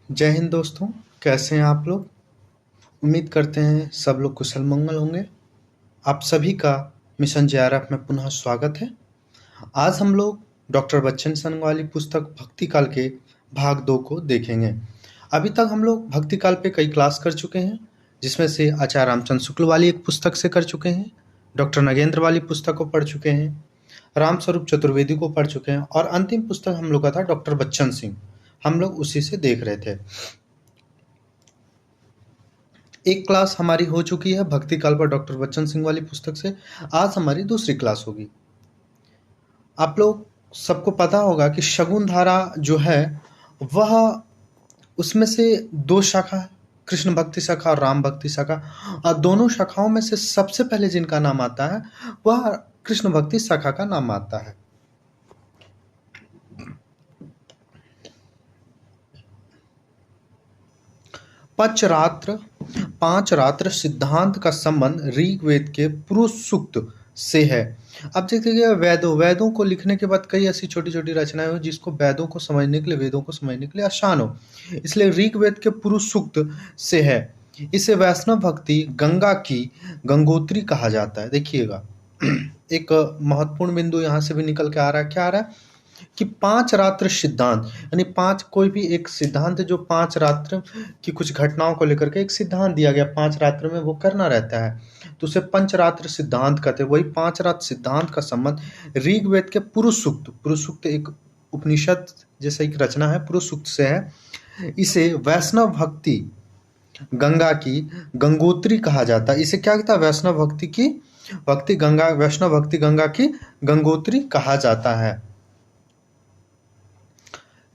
जय हिंद दोस्तों। कैसे हैं आप लोग? उम्मीद करते हैं सब लोग कुशल मंगल होंगे। आप सभी का मिशन जेआरएफ में पुनः स्वागत है। आज हम लोग डॉक्टर बच्चन सन वाली पुस्तक भक्ति काल के भाग 2 को देखेंगे। अभी तक हम लोग भक्ति काल पे कई क्लास कर चुके हैं, जिसमें से आचार्य रामचंद्र शुक्ल वाली एक पुस्तक से कर चुके हैं, डॉक्टर नगेंद्र वाली पुस्तक को पढ़ चुके हैं, रामस्वरूप चतुर्वेदी को पढ़ चुके हैं और अंतिम पुस्तक हम लोग का था डॉक्टर बच्चन सिंह। हम लोग उसी से देख रहे थे। एक क्लास हमारी हो चुकी है भक्ति काल पर डॉक्टर बच्चन सिंह वाली पुस्तक से। आज हमारी दूसरी क्लास होगी। आप लोग सबको पता होगा कि शगुन धारा जो है वह उसमें से 2 शाखा है, कृष्ण भक्ति शाखा और राम भक्ति शाखा। और दोनों शाखाओं में से सबसे पहले जिनका नाम आता है वह कृष्ण भक्ति शाखा का नाम आता है। पंचरात्र 5 रात्र सिद्धांत का संबंध ऋग्वेद के पुरुष सूक्त से है। अब देखिए वेदों को लिखने के बाद कई ऐसी छोटी छोटी रचनाएं हो जिसको वेदों को समझने के लिए आसान हो, इसलिए ऋग्वेद के पुरुष सूक्त से है। इसे वैष्णव भक्ति गंगा की गंगोत्री कहा जाता है। देखिएगा एक महत्वपूर्ण बिंदु यहाँ से भी निकल के आ रहा है। क्या आ रहा है कि 5 रात्र सिद्धांत, यानी 5 कोई भी एक सिद्धांत जो 5 रात्र की कुछ घटनाओं को लेकर के एक सिद्धांत दिया गया, 5 रात्र में वो करना रहता है, तो उसे पंचरात्र सिद्धांत कहते हैं। वही 5 रात्र सिद्धांत का संबंध ऋग्वेद के पुरुष सूक्त एक उपनिषद जैसा एक रचना है, पुरुष सूक्त से है। इसे वैष्णव भक्ति गंगा की गंगोत्री कहा जाता है। इसे क्या कहता है? वैष्णव भक्ति गंगा की गंगोत्री कहा जाता है।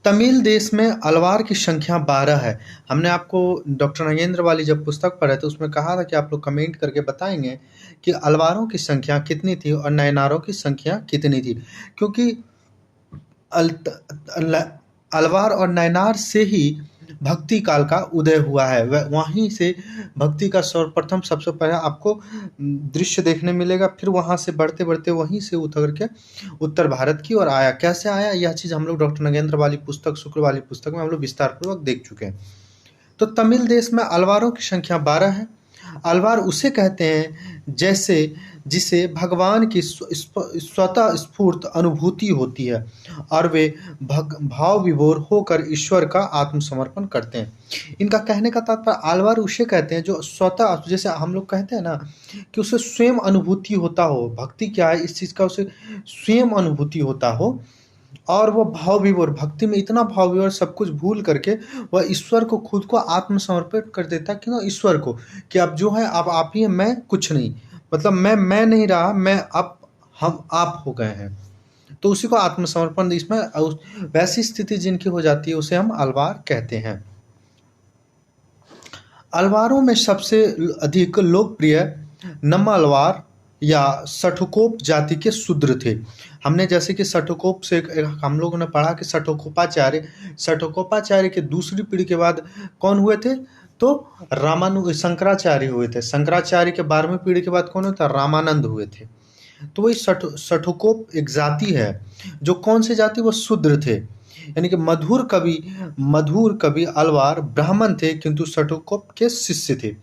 तमिल देश में अलवार की संख्या 12 है। हमने आपको डॉक्टर नगेंद्र वाली जब पुस्तक पढ़े तो उसमें कहा था कि आप लोग कमेंट करके बताएंगे कि अलवारों की संख्या कितनी थी और नयनारों की संख्या कितनी थी, क्योंकि अलवार और नयनार से ही भक्ति काल का उदय हुआ है। वहीं से भक्ति का सर्वप्रथम सबसे पहले आपको दृश्य देखने मिलेगा, फिर वहां से बढ़ते बढ़ते वहीं से उतर के उत्तर भारत की ओर आया। कैसे आया यह चीज़ हम लोग डॉक्टर नगेंद्र वाली पुस्तक, शुक्ल वाली पुस्तक में हम लोग विस्तार पूर्वक देख चुके हैं। तो तमिल देश में अलवारों की संख्या 12 है। अलवार उसे कहते हैं जिसे भगवान की स्वतः स्फूर्त अनुभूति होती है और वे भाव विभोर होकर ईश्वर का आत्मसमर्पण करते हैं। इनका कहने का तात्पर्य अलवार उसे कहते हैं जो स्वतः, जैसे हम लोग कहते हैं ना कि उसे स्वयं अनुभूति होता हो, भक्ति क्या है इस चीज़ का उसे स्वयं अनुभूति होता हो, और वो भाव विभोर, भक्ति में इतना भाव विभोर सब कुछ भूल करके वह ईश्वर को खुद को आत्मसमर्पित कर देता है। क्यों? ईश्वर को, कि अब जो है अब आप ही हैं, मैं कुछ नहीं, मतलब मैं नहीं रहा, मैं अब हम आप हो गए हैं, तो उसी को आत्मसमर्पण। इसमें वैसी स्थिति जिनकी हो जाती है उसे हम अलवार कहते हैं। अलवारों में सबसे अधिक लोकप्रिय नम्मालवार या सठकोप जाति के शूद्र थे। हमने जैसे कि सठकोप से हम लोगों ने पढ़ा कि सठकोपाचार्य के दूसरी पीढ़ी के बाद कौन हुए थे? तो शंकराचार्य हुए थे। शंकराचार्य के 12वीं पीढ़ी के बाद कौन हुआ था? रामानंद हुए थे। तो वही सठकोप एक जाति है जो कौन सी जाति? वो शूद्र थे, यानी कि मधुर कवि अलवार ब्राह्मण थे किंतु सठकोप के शिष्य थे।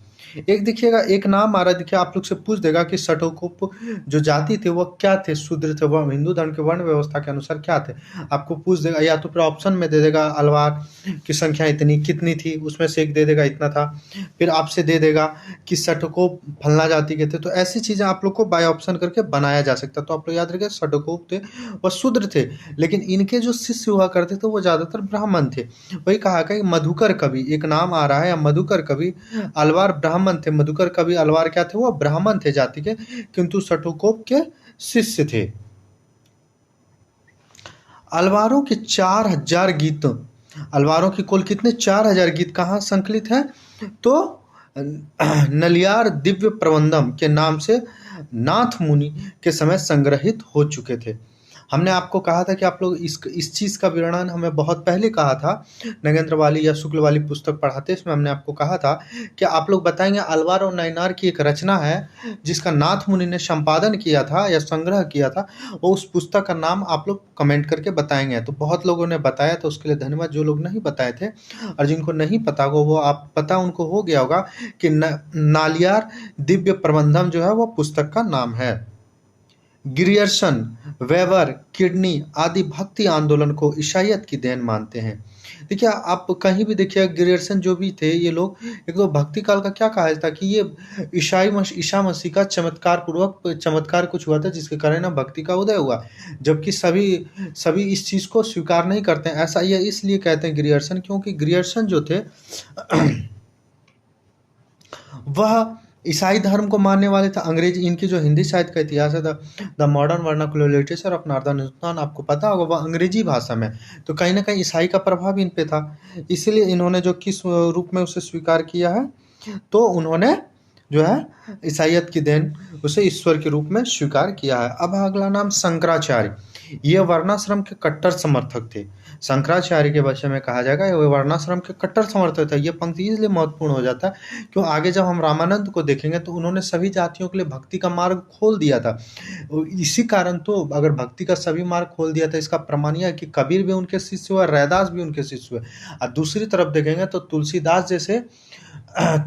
एक देखिएगा, एक नाम आ रहा है, देखिए आप लोग से पूछ देगा कि सठकोप जो जाति थे वह क्या थे? शूद्र थे। वह हिंदू धर्म के वर्ण व्यवस्था के अनुसार क्या थे? आपको पूछ देगा, या तो फिर ऑप्शन में दे देगा अलवार की संख्या इतनी कितनी थी, उसमें से एक दे देगा इतना था, फिर आपसे दे देगा कि सठकोप फलना जाति के थे। तो ऐसी चीज़ें आप लोग को बाय ऑप्शन करके बनाया जा सकता। तो आप लोग याद रखिए, सठकोप थे वह शूद्र थे, लेकिन इनके जो शिष्य हुआ करते थे वो ज़्यादातर ब्राह्मण थे। वही कहा कि मधुकर कवि एक नाम आ रहा है, या मधुकर कवि अलवार ब्राह्मण थे। मधुकर कवि अलवार क्या थे? वो ब्राह्मण थे जाति के, किंतु सठकोप के शिष्य थे। अलवारों के 4000 गीत, अलवारों की कुल कितने? 4000 गीत कहाँ संकलित हैं? तो नलियार दिव्य प्रबंधम के नाम से नाथ मुनि के समय संग्रहित हो चुके थे। हमने आपको कहा था कि आप लोग इस चीज़ का विवरण हमें बहुत पहले कहा था, नगेंद्र वाली या शुक्ल वाली पुस्तक पढ़ाते, इसमें हमने आपको कहा था कि आप लोग बताएंगे अलवार और नैनार की एक रचना है जिसका नाथ मुनि ने संपादन किया था या संग्रह किया था, वो उस पुस्तक का नाम आप लोग कमेंट करके बताएंगे। तो बहुत लोगों ने बताया, तो उसके लिए धन्यवाद। जो लोग नहीं बताए थे और जिनको नहीं पता होगा वो आप पता उनको हो गया होगा कि नालियार दिव्य प्रबंधम जो है वो पुस्तक का नाम है। ग्रियर्सन, वेबर, किडनी आदि भक्ति आंदोलन को ईसाइयत की देन मानते हैं। देखिए आप कहीं भी देखिए ग्रियर्सन जो भी थे ये लोग, एक तो भक्ति काल का क्या कहा था कि ये ईसा मसीह का चमत्कार कुछ हुआ था जिसके कारण ना भक्ति का उदय हुआ, जबकि सभी सभी इस चीज़ को स्वीकार नहीं करते हैं। ऐसा ये इसलिए कहते हैं ग्रियर्सन, क्योंकि ग्रियर्सन जो थे वह ईसाई धर्म को मानने वाले थे। अंग्रेजी इनकी जो हिंदी साहित्य का इतिहास है, the modern vernacular literature of northern Hindustan, आपको पता होगा वह अंग्रेजी भाषा में, तो कहीं ना कहीं ईसाई का प्रभाव इन पे था। इसीलिए इन्होंने जो किस रूप में उसे स्वीकार किया है, तो उन्होंने जो है ईसाइयत की देन उसे ईश्वर के रूप में स्वीकार किया है। अब अगला नाम शंकराचार्य, ये वर्णाश्रम के कट्टर समर्थक थे। शंकराचार्य के विषय में कहा जाएगा वे वर्णाश्रम के कट्टर समर्थक थे। ये पंक्ति इसलिए महत्वपूर्ण हो जाता है क्यों आगे जब हम रामानंद को देखेंगे तो उन्होंने सभी जातियों के लिए भक्ति का मार्ग खोल दिया था। इसी कारण तो अगर भक्ति का सभी मार्ग खोल दिया था, इसका प्रमाण यह है कि कबीर भी उनके शिष्य हुए, रैदास भी उनके शिष्य हुए। और दूसरी तरफ देखेंगे तो तुलसीदास जैसे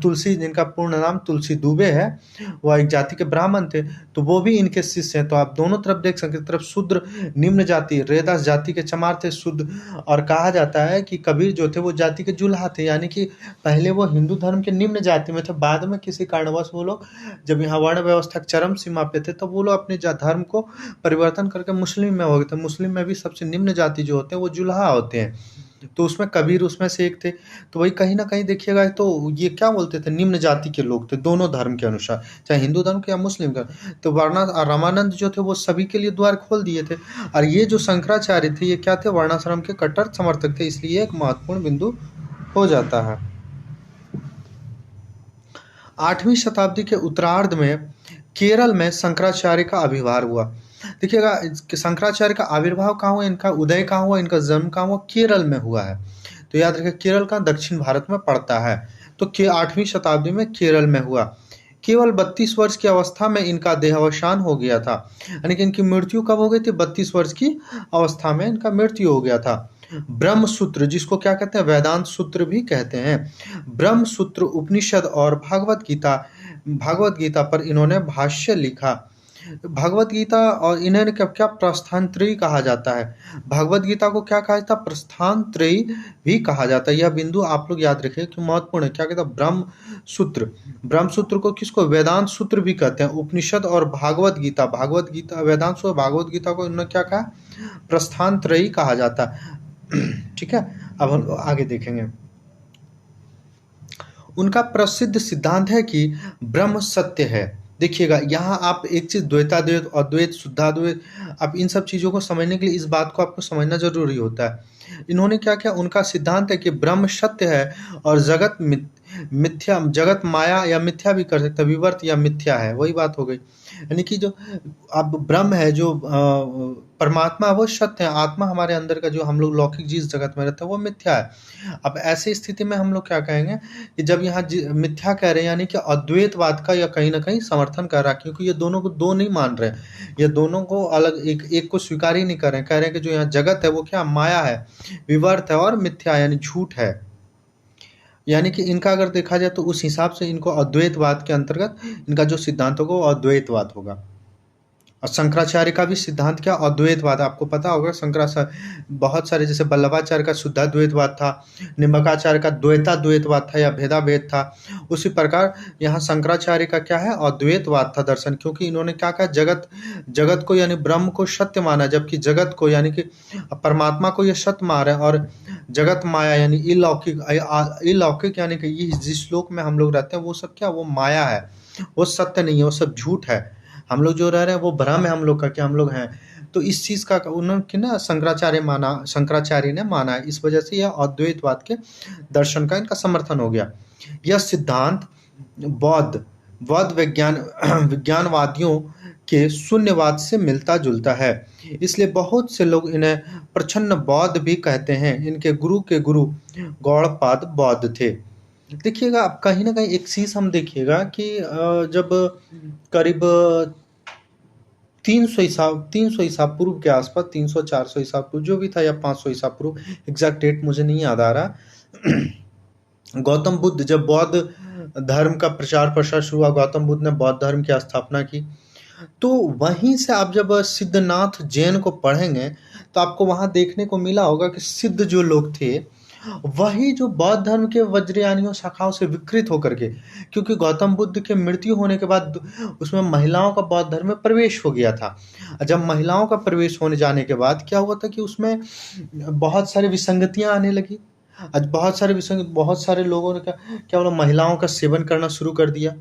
तुलसी, जिनका पूर्ण नाम तुलसी दुबे है, वह एक जाति के ब्राह्मण थे, तो वो भी इनके शिष्य हैं। तो आप दोनों तरफ देख सकते हैं, तरफ शूद्र निम्न जाति, रैदास जाति के चमार थे शुद्ध, और कहा जाता है कि कबीर जो थे वो जाति के जुल्हा थे, यानी कि पहले वो हिंदू धर्म के निम्न जाति में थे, बाद में किसी कारणवश वो लोग जब यहाँ वर्ण व्यवस्था चरम सीमा पे थे तो वो लोग अपने धर्म को परिवर्तन करके मुस्लिम में हो गए थे। मुस्लिम में भी सबसे निम्न जाति जो होते हैं वो जुल्हा होते हैं, तो उसमें कबीर उसमें से एक थे। तो वही कहीं ना कहीं देखिएगा तो ये क्या बोलते थे, निम्न जाति के लोग थे दोनों धर्म के अनुसार, चाहे हिंदू धर्म के या मुस्लिम का। तो रामानंद जो थे वो सभी के लिए द्वार खोल दिए थे। और ये जो शंकराचार्य थे ये क्या थे, वर्णाश्रम के कट्टर समर्थक थे, इसलिए एक महत्वपूर्ण बिंदु हो जाता है। 8वीं शताब्दी के उत्तरार्ध में केरल में शंकराचार्य का आविर्भाव हुआ। देखिएगा शंकराचार्य का आविर्भाव कहाँ हुआ, इनका उदय कहाँ हुआ, इनका जन्म कहाँ हुआ, केरल में हुआ है। तो याद रखिए केरल का दक्षिण भारत में पड़ता है, तो 8वीं शताब्दी में केरल में हुआ। केवल 32 वर्ष की अवस्था में इनका देहावसान हो गया था, यानी कि इनकी मृत्यु कब हो गई थी, 32 वर्ष की अवस्था में इनका मृत्यु हो गया था। ब्रह्म सूत्र, जिसको क्या कहते हैं, वेदांत सूत्र भी कहते हैं, ब्रह्म सूत्र उपनिषद और भागवत गीता पर इन्होंने भाष्य लिखा। भगवत गीता और इन्हें क्या प्रस्थान त्रयी कहा जाता है, भगवत गीता को क्या कहा जाता है, प्रस्थान त्रयी भी कहा जाता है। यह बिंदु आप लोग याद रखिए कि महत्वपूर्ण है। क्या कहता है, ब्रह्म सूत्र को किसको वेदांत सूत्र भी कहते हैं। उपनिषद और भागवत गीता वेदांत सूत्र, भागवत गीता को इन्होंने क्या कहा, प्रस्थान त्रयी कहा जाता है। ठीक है, अब हम आगे देखेंगे। उनका प्रसिद्ध सिद्धांत है कि ब्रह्म सत्य है। देखिएगा यहाँ आप एक चीज द्वैताद्वैत, अद्वैत, शुद्धाद्वैत, अब इन सब चीजों को समझने के लिए इस बात को आपको समझना जरूरी होता है। इन्होंने क्या किया, उनका सिद्धांत है कि ब्रह्म सत्य है और जगत मिथ्या, जगत माया या मिथ्या भी कर सकता है, विवर्त या मिथ्या है, वही बात हो गई। यानी कि जो अब ब्रह्म है, जो परमात्मा वो सत्य है, आत्मा हमारे अंदर का जो हम लोग लौकिक जिस जगत में रहते हैं वो मिथ्या है। अब ऐसी स्थिति में हम लोग क्या कहेंगे कि जब यहाँ मिथ्या कह रहे हैं, यानी कि अद्वैतवाद का या कहीं ना कहीं समर्थन कर रहा है, क्योंकि ये दोनों को दो नहीं मान रहे, ये दोनों को अलग एक को स्वीकार ही नहीं कर रहे हैं। कह रहे हैं कि जो यहाँ जगत है वो क्या माया है, विवर्त है और मिथ्या यानी झूठ है। यानी कि इनका अगर देखा जाए तो उस हिसाब से इनको अद्वैतवाद के अंतर्गत इनका जो सिद्धांत होगा वो अद्वैतवाद होगा। और शंकराचार्य का भी सिद्धांत क्या, अद्वैतवाद। आपको पता होगा शंकराचार्य बहुत सारे, जैसे वल्लभाचार्य का शुद्धाद्वैतवाद था, निम्बकाचार्य का द्वैताद्वैतवाद था या भेदाभेद था, उसी प्रकार यहाँ शंकराचार्य का क्या है, अद्वैतवाद था दर्शन। क्योंकि इन्होंने क्या कहा, जगत को यानी ब्रह्म को सत्य माना, जबकि जगत को यानी कि परमात्मा को ये सत्य मान है, और जगत माया यानी इलौकिक यानी कि जिस लोक में हम लोग रहते हैं वो सब क्या, वो माया है, वो सत्य नहीं है, वो सब झूठ है। हम लोग जो रह रहे हैं वो भ्रम है हम लोग का, क्या हम लोग हैं। तो इस चीज़ का उन्होंने ना शंकराचार्य ने माना है, इस वजह से यह अद्वैतवाद के दर्शन का इनका समर्थन हो गया। यह सिद्धांत बौद्ध विज्ञानवादियों के शून्यवाद से मिलता जुलता है। इसलिए बहुत से लोग इन्हें प्रच्छन्न बौद्ध भी कहते हैं। इनके गुरु के गुरु गौड़पाद बौद्ध थे। देखिएगा, अब कहीं ना कहीं एक चीज हम देखिएगा कि जब करीब 300 ईसा पूर्व के आसपास, 300-400 ईसा पूर्व जो भी था, या 500 ईसा पूर्व, एग्जैक्ट डेट मुझे नहीं याद आ रहा। गौतम बुद्ध जब बौद्ध धर्म का प्रचार प्रसार शुरू हुआ, गौतम बुद्ध ने बौद्ध धर्म की स्थापना की, तो वहीं से आप जब सिद्धनाथ जैन को पढ़ेंगे तो आपको वहां देखने को मिला होगा कि सिद्ध जो लोग थे वही जो बौद्ध धर्म के वज्रयानियों शाखाओं से विकृत होकर के, क्योंकि गौतम बुद्ध के मृत्यु होने के बाद उसमें महिलाओं का बौद्ध धर्म में प्रवेश हो गया था। जब महिलाओं का प्रवेश होने जाने के बाद क्या हुआ था कि उसमें बहुत सारी विसंगतियां आने लगी। आज बहुत सारे लोगों ने क्या बोला, महिलाओं का सेवन करना शुरू कर दिया,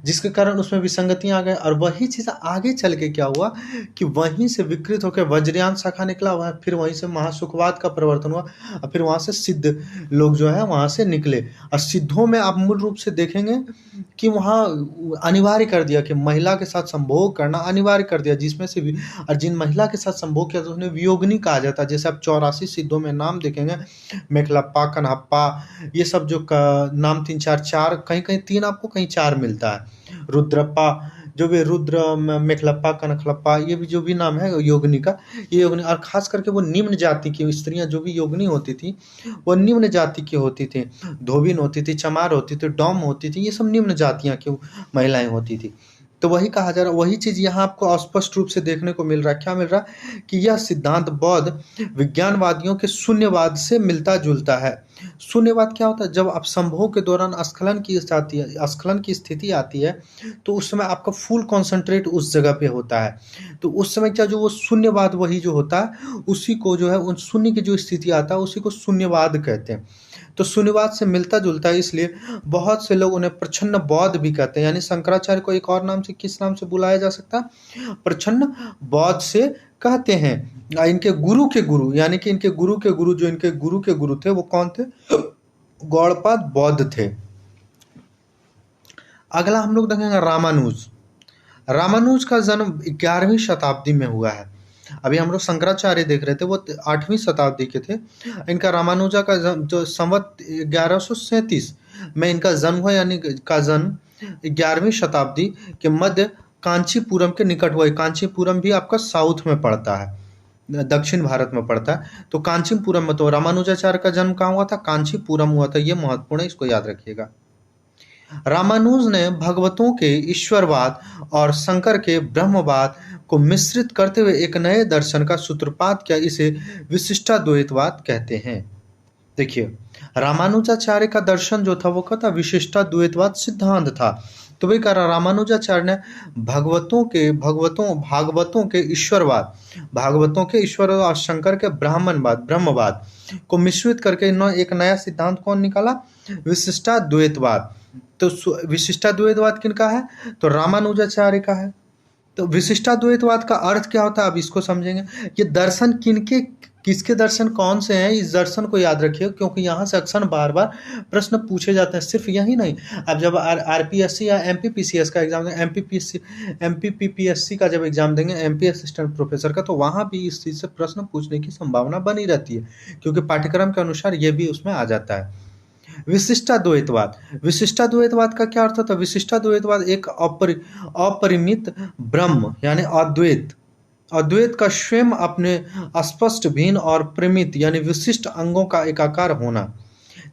जिसके कारण उसमें विसंगतियां आ गए। और वही चीज आगे चल के क्या हुआ कि वहीं से विकृत होकर वज्रयान शाखा निकला हुआ है, फिर वहीं से महासुखवाद का परिवर्तन हुआ, और फिर वहां से सिद्ध लोग जो है वहां से निकले। और सिद्धों में आप मूल रूप से देखेंगे कि वहां अनिवार्य कर दिया कि महिला के साथ संभोग करना अनिवार्य कर दिया, जिसमें से भी, और जिन महिला के साथ संभोग किया तो उन्हें वियोगिनी कहा जाता है। जैसे आप 84 सिद्धों में नाम देखेंगे, मेखलप्पा, कन्हप्पा, ये सब जो नाम 3-4 कहीं कहीं 3 आपको कहीं 4 मिलता है। रुद्रप्पा, जो भी रुद्र, मेखलप्पा, कनखलप्पा, ये भी जो भी नाम है योगिनी का, ये योगिनी, और खास करके वो निम्न जाति की स्त्रियां जो भी योगिनी होती थी वो निम्न जाति की होती थी। धोबिन होती थी, चमार होती थी, डोम होती थी, ये सब निम्न जातियां की महिलाएं होती थी। तो वही कहा जा रहा, वही चीज यहाँ आपको स्पष्ट रूप से देखने को मिल रहा है। क्या मिल रहा है कि यह सिद्धांत बौद्ध विज्ञानवादियों के शून्यवाद से मिलता जुलता है। शून्यवाद क्या होता है? जब आप संभोग के दौरान स्खलन की स्थिति आती है तो उस समय आपका फुल कॉन्सेंट्रेट उस जगह पे होता है। तो उस समय क्या, जो वो शून्यवाद वही जो होता है उसी को जो है, उन शून्य की जो स्थिति आता है उसी को शून्यवाद कहते हैं। तो शून्यवाद से मिलता जुलता है, इसलिए बहुत से लोग उन्हें प्रच्छन्न बौद्ध भी कहते हैं। यानी शंकराचार्य को एक और नाम से, किस नाम से बुलाया जा सकता है? प्रच्छन्न बौद्ध से कहते हैं। इनके गुरु के गुरु, यानी कि इनके गुरु के गुरु, जो इनके गुरु के गुरु थे वो कौन थे? गौड़पाद बौद्ध थे। अगला हम लोग देखेंगे रामानुज। रामानुज का जन्म 11वीं शताब्दी में हुआ है। अभी हम लोग शंकराचार्य देख रहे थे, वो 8वीं शताब्दी के थे। इनका रामानुजा का जो संवत 1137 में इनका जन्म हुआ, यानी का जन्म 11वीं शताब्दी के मध्य कांचीपुरम के निकट हुआ। कांचीपुरम भी आपका साउथ में पड़ता है, दक्षिण भारत में पड़ता है। तो कांचीपुरम में, तो रामानुजाचार्य का जन्म कहाँ हुआ था? कांचीपुरम हुआ था। ये महत्वपूर्ण है, इसको याद रखिएगा। रामानुज ने भगवतों के ईश्वरवाद और शंकर के ब्रह्मवाद को मिश्रित करते हुए एक नए दर्शन का सूत्रपात किया। इसे विशिष्टाद्वैतवाद कहते हैं। देखिए, रामानुजाचार्य का दर्शन जो था वो क्या था? विशिष्टाद्वैतवाद सिद्धांत था। तो वही कह रहा, रामानुजाचार्य ने भागवतों के ईश्वरवाद और शंकर के ब्रह्मवाद को मिश्रित करके इन्होंने एक नया सिद्धांत कौन निकाला? विशिष्टाद्वैतवाद। तो विशिष्टाद्वैतवाद किनका है? तो रामानुजाचार्य का है। तो विशिष्टाद्वैतवाद का अर्थ क्या होता है, अब इसको समझेंगे। ये दर्शन किसके दर्शन कौन से हैं, इस दर्शन को याद रखिए, क्योंकि यहाँ से अक्सर बार बार प्रश्न पूछे जाते हैं। सिर्फ यही नहीं, अब जब आरपीएससी या एमपीपीसीएस का एग्जाम देंगे, एमपीपीएससी का जब एग्जाम देंगे, एमपी असिस्टेंट प्रोफेसर का, तो वहाँ भी इस चीज़ से प्रश्न पूछने की संभावना बनी रहती है, क्योंकि पाठ्यक्रम के अनुसार ये भी उसमें आ जाता है। विशिष्टाद्वैतवाद का क्या अर्थ होता है? विशिष्टाद्वैतवाद एक अपरिमित ब्रह्म, यानी अद्वैत का स्वयं अपने स्पष्ट, भिन्न और परिमित यानी विशिष्ट अंगों का एकाकार होना।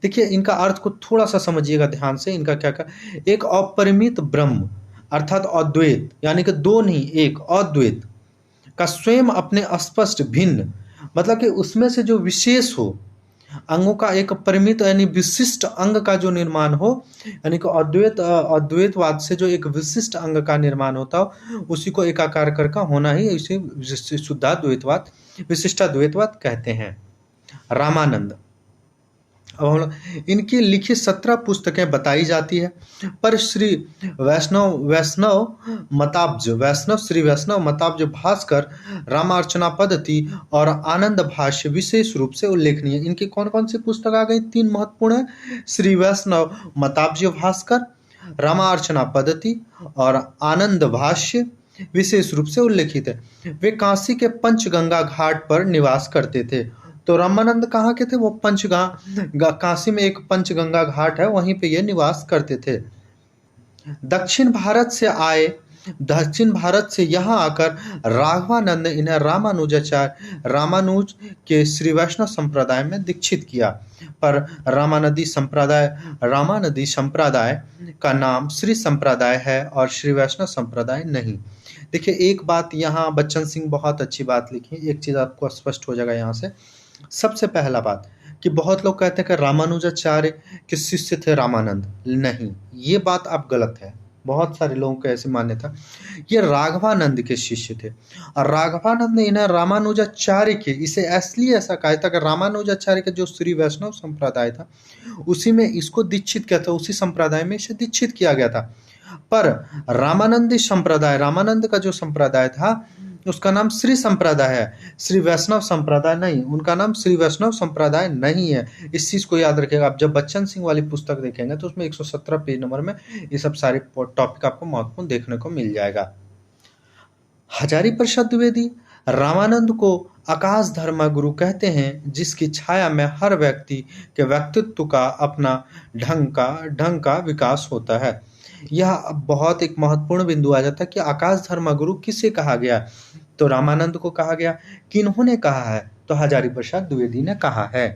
देखिए, इनका अर्थ को थोड़ा सा समझिएगा ध्यान से। इनका क्या एक अपरिमित ब्रह्म अर्थात अद्वैत, यानी कि दो नहीं एक, अद्वैत का स्वयं अपने स्पष्ट, भिन्न, मतलब कि उसमें से जो विशेष हो, अंगों का एक परिमित यानी विशिष्ट अंग का जो निर्माण हो, यानी कि अद्वैतवाद से जो एक विशिष्ट अंग का निर्माण होता हो उसी को एकाकार करके होना ही इसे शुद्धाद्वैतवाद, विशिष्टाद्वैतवाद कहते हैं। रामानंद, अब हम लोग इनकी लिखी 17 पुस्तकें बताई जाती है, पर श्री वैष्णव मताब्ज भास्कर, रामार्चना पद्धति और आनंद भाष्य विशेष रूप से उल्लेखनीय। इनकी कौन कौन सी पुस्तक आ गई? 3 महत्वपूर्ण है, श्री वैष्णव मताब्ज भास्कर, रामार्चना पद्धति और आनंद भाष्य। विशेष रूप से उल्लेखित है। वे काशी के पंचगंगा घाट पर निवास करते थे। तो रामानंद कहाँ के थे? वो काशी में एक पंचगंगा घाट है, वहीं पे ये निवास करते थे। दक्षिण भारत से यहाँ आकर राघवानंद इन्हें रामानुज के श्री वैष्णव संप्रदाय में दीक्षित किया। पर रामानदी संप्रदाय का नाम श्री संप्रदाय है और श्री वैष्णव संप्रदाय नहीं। देखिए, एक बात यहाँ बच्चन सिंह बहुत अच्छी बात लिखी, एक चीज आपको स्पष्ट हो जाएगा यहाँ से। सबसे पहला बात कि बहुत लोग कहते हैं कि रामानुजाचार्य के शिष्य थे रामानंद। नहीं, ये बात आप गलत है। बहुत सारे लोगों को ऐसी मान्यता, ये राघवानंद के शिष्य थे और राघवानंद ने इन्हें रामानुजाचार्य के, इसे इसलिए ऐसा कहा था कि रामानुजाचार्य का जो श्री वैष्णव संप्रदाय था उसी में इसको दीक्षित किया था, उसी संप्रदाय में इसे दीक्षित किया गया था। पर रामानंद का जो संप्रदाय था उसका नाम श्री संप्रदाय है, श्री वैष्णव संप्रदाय नहीं। उनका नाम श्री वैष्णव संप्रदाय नहीं है। इस चीज को याद रखिएगा। आप जब बच्चन सिंह वाली पुस्तक देखेंगे तो उसमें 117 पेज नंबर में ये सब सारे टॉपिक आपको महत्वपूर्ण देखने को मिल जाएगा। हजारी प्रसाद द्विवेदी रामानंद को आकाश धर्मा गुरु कहते हैं, जिसकी छाया में हर व्यक्ति के व्यक्तित्व का अपना ढंग का विकास होता है। यह अब बहुत एक महत्वपूर्ण बिंदु आ जाता है कि आकाश धर्मा गुरु किसे कहा गया? तो रामानंद को कहा गया। किन्होंने कहा है? तो हजारी प्रसाद द्विवेदी ने कहा है।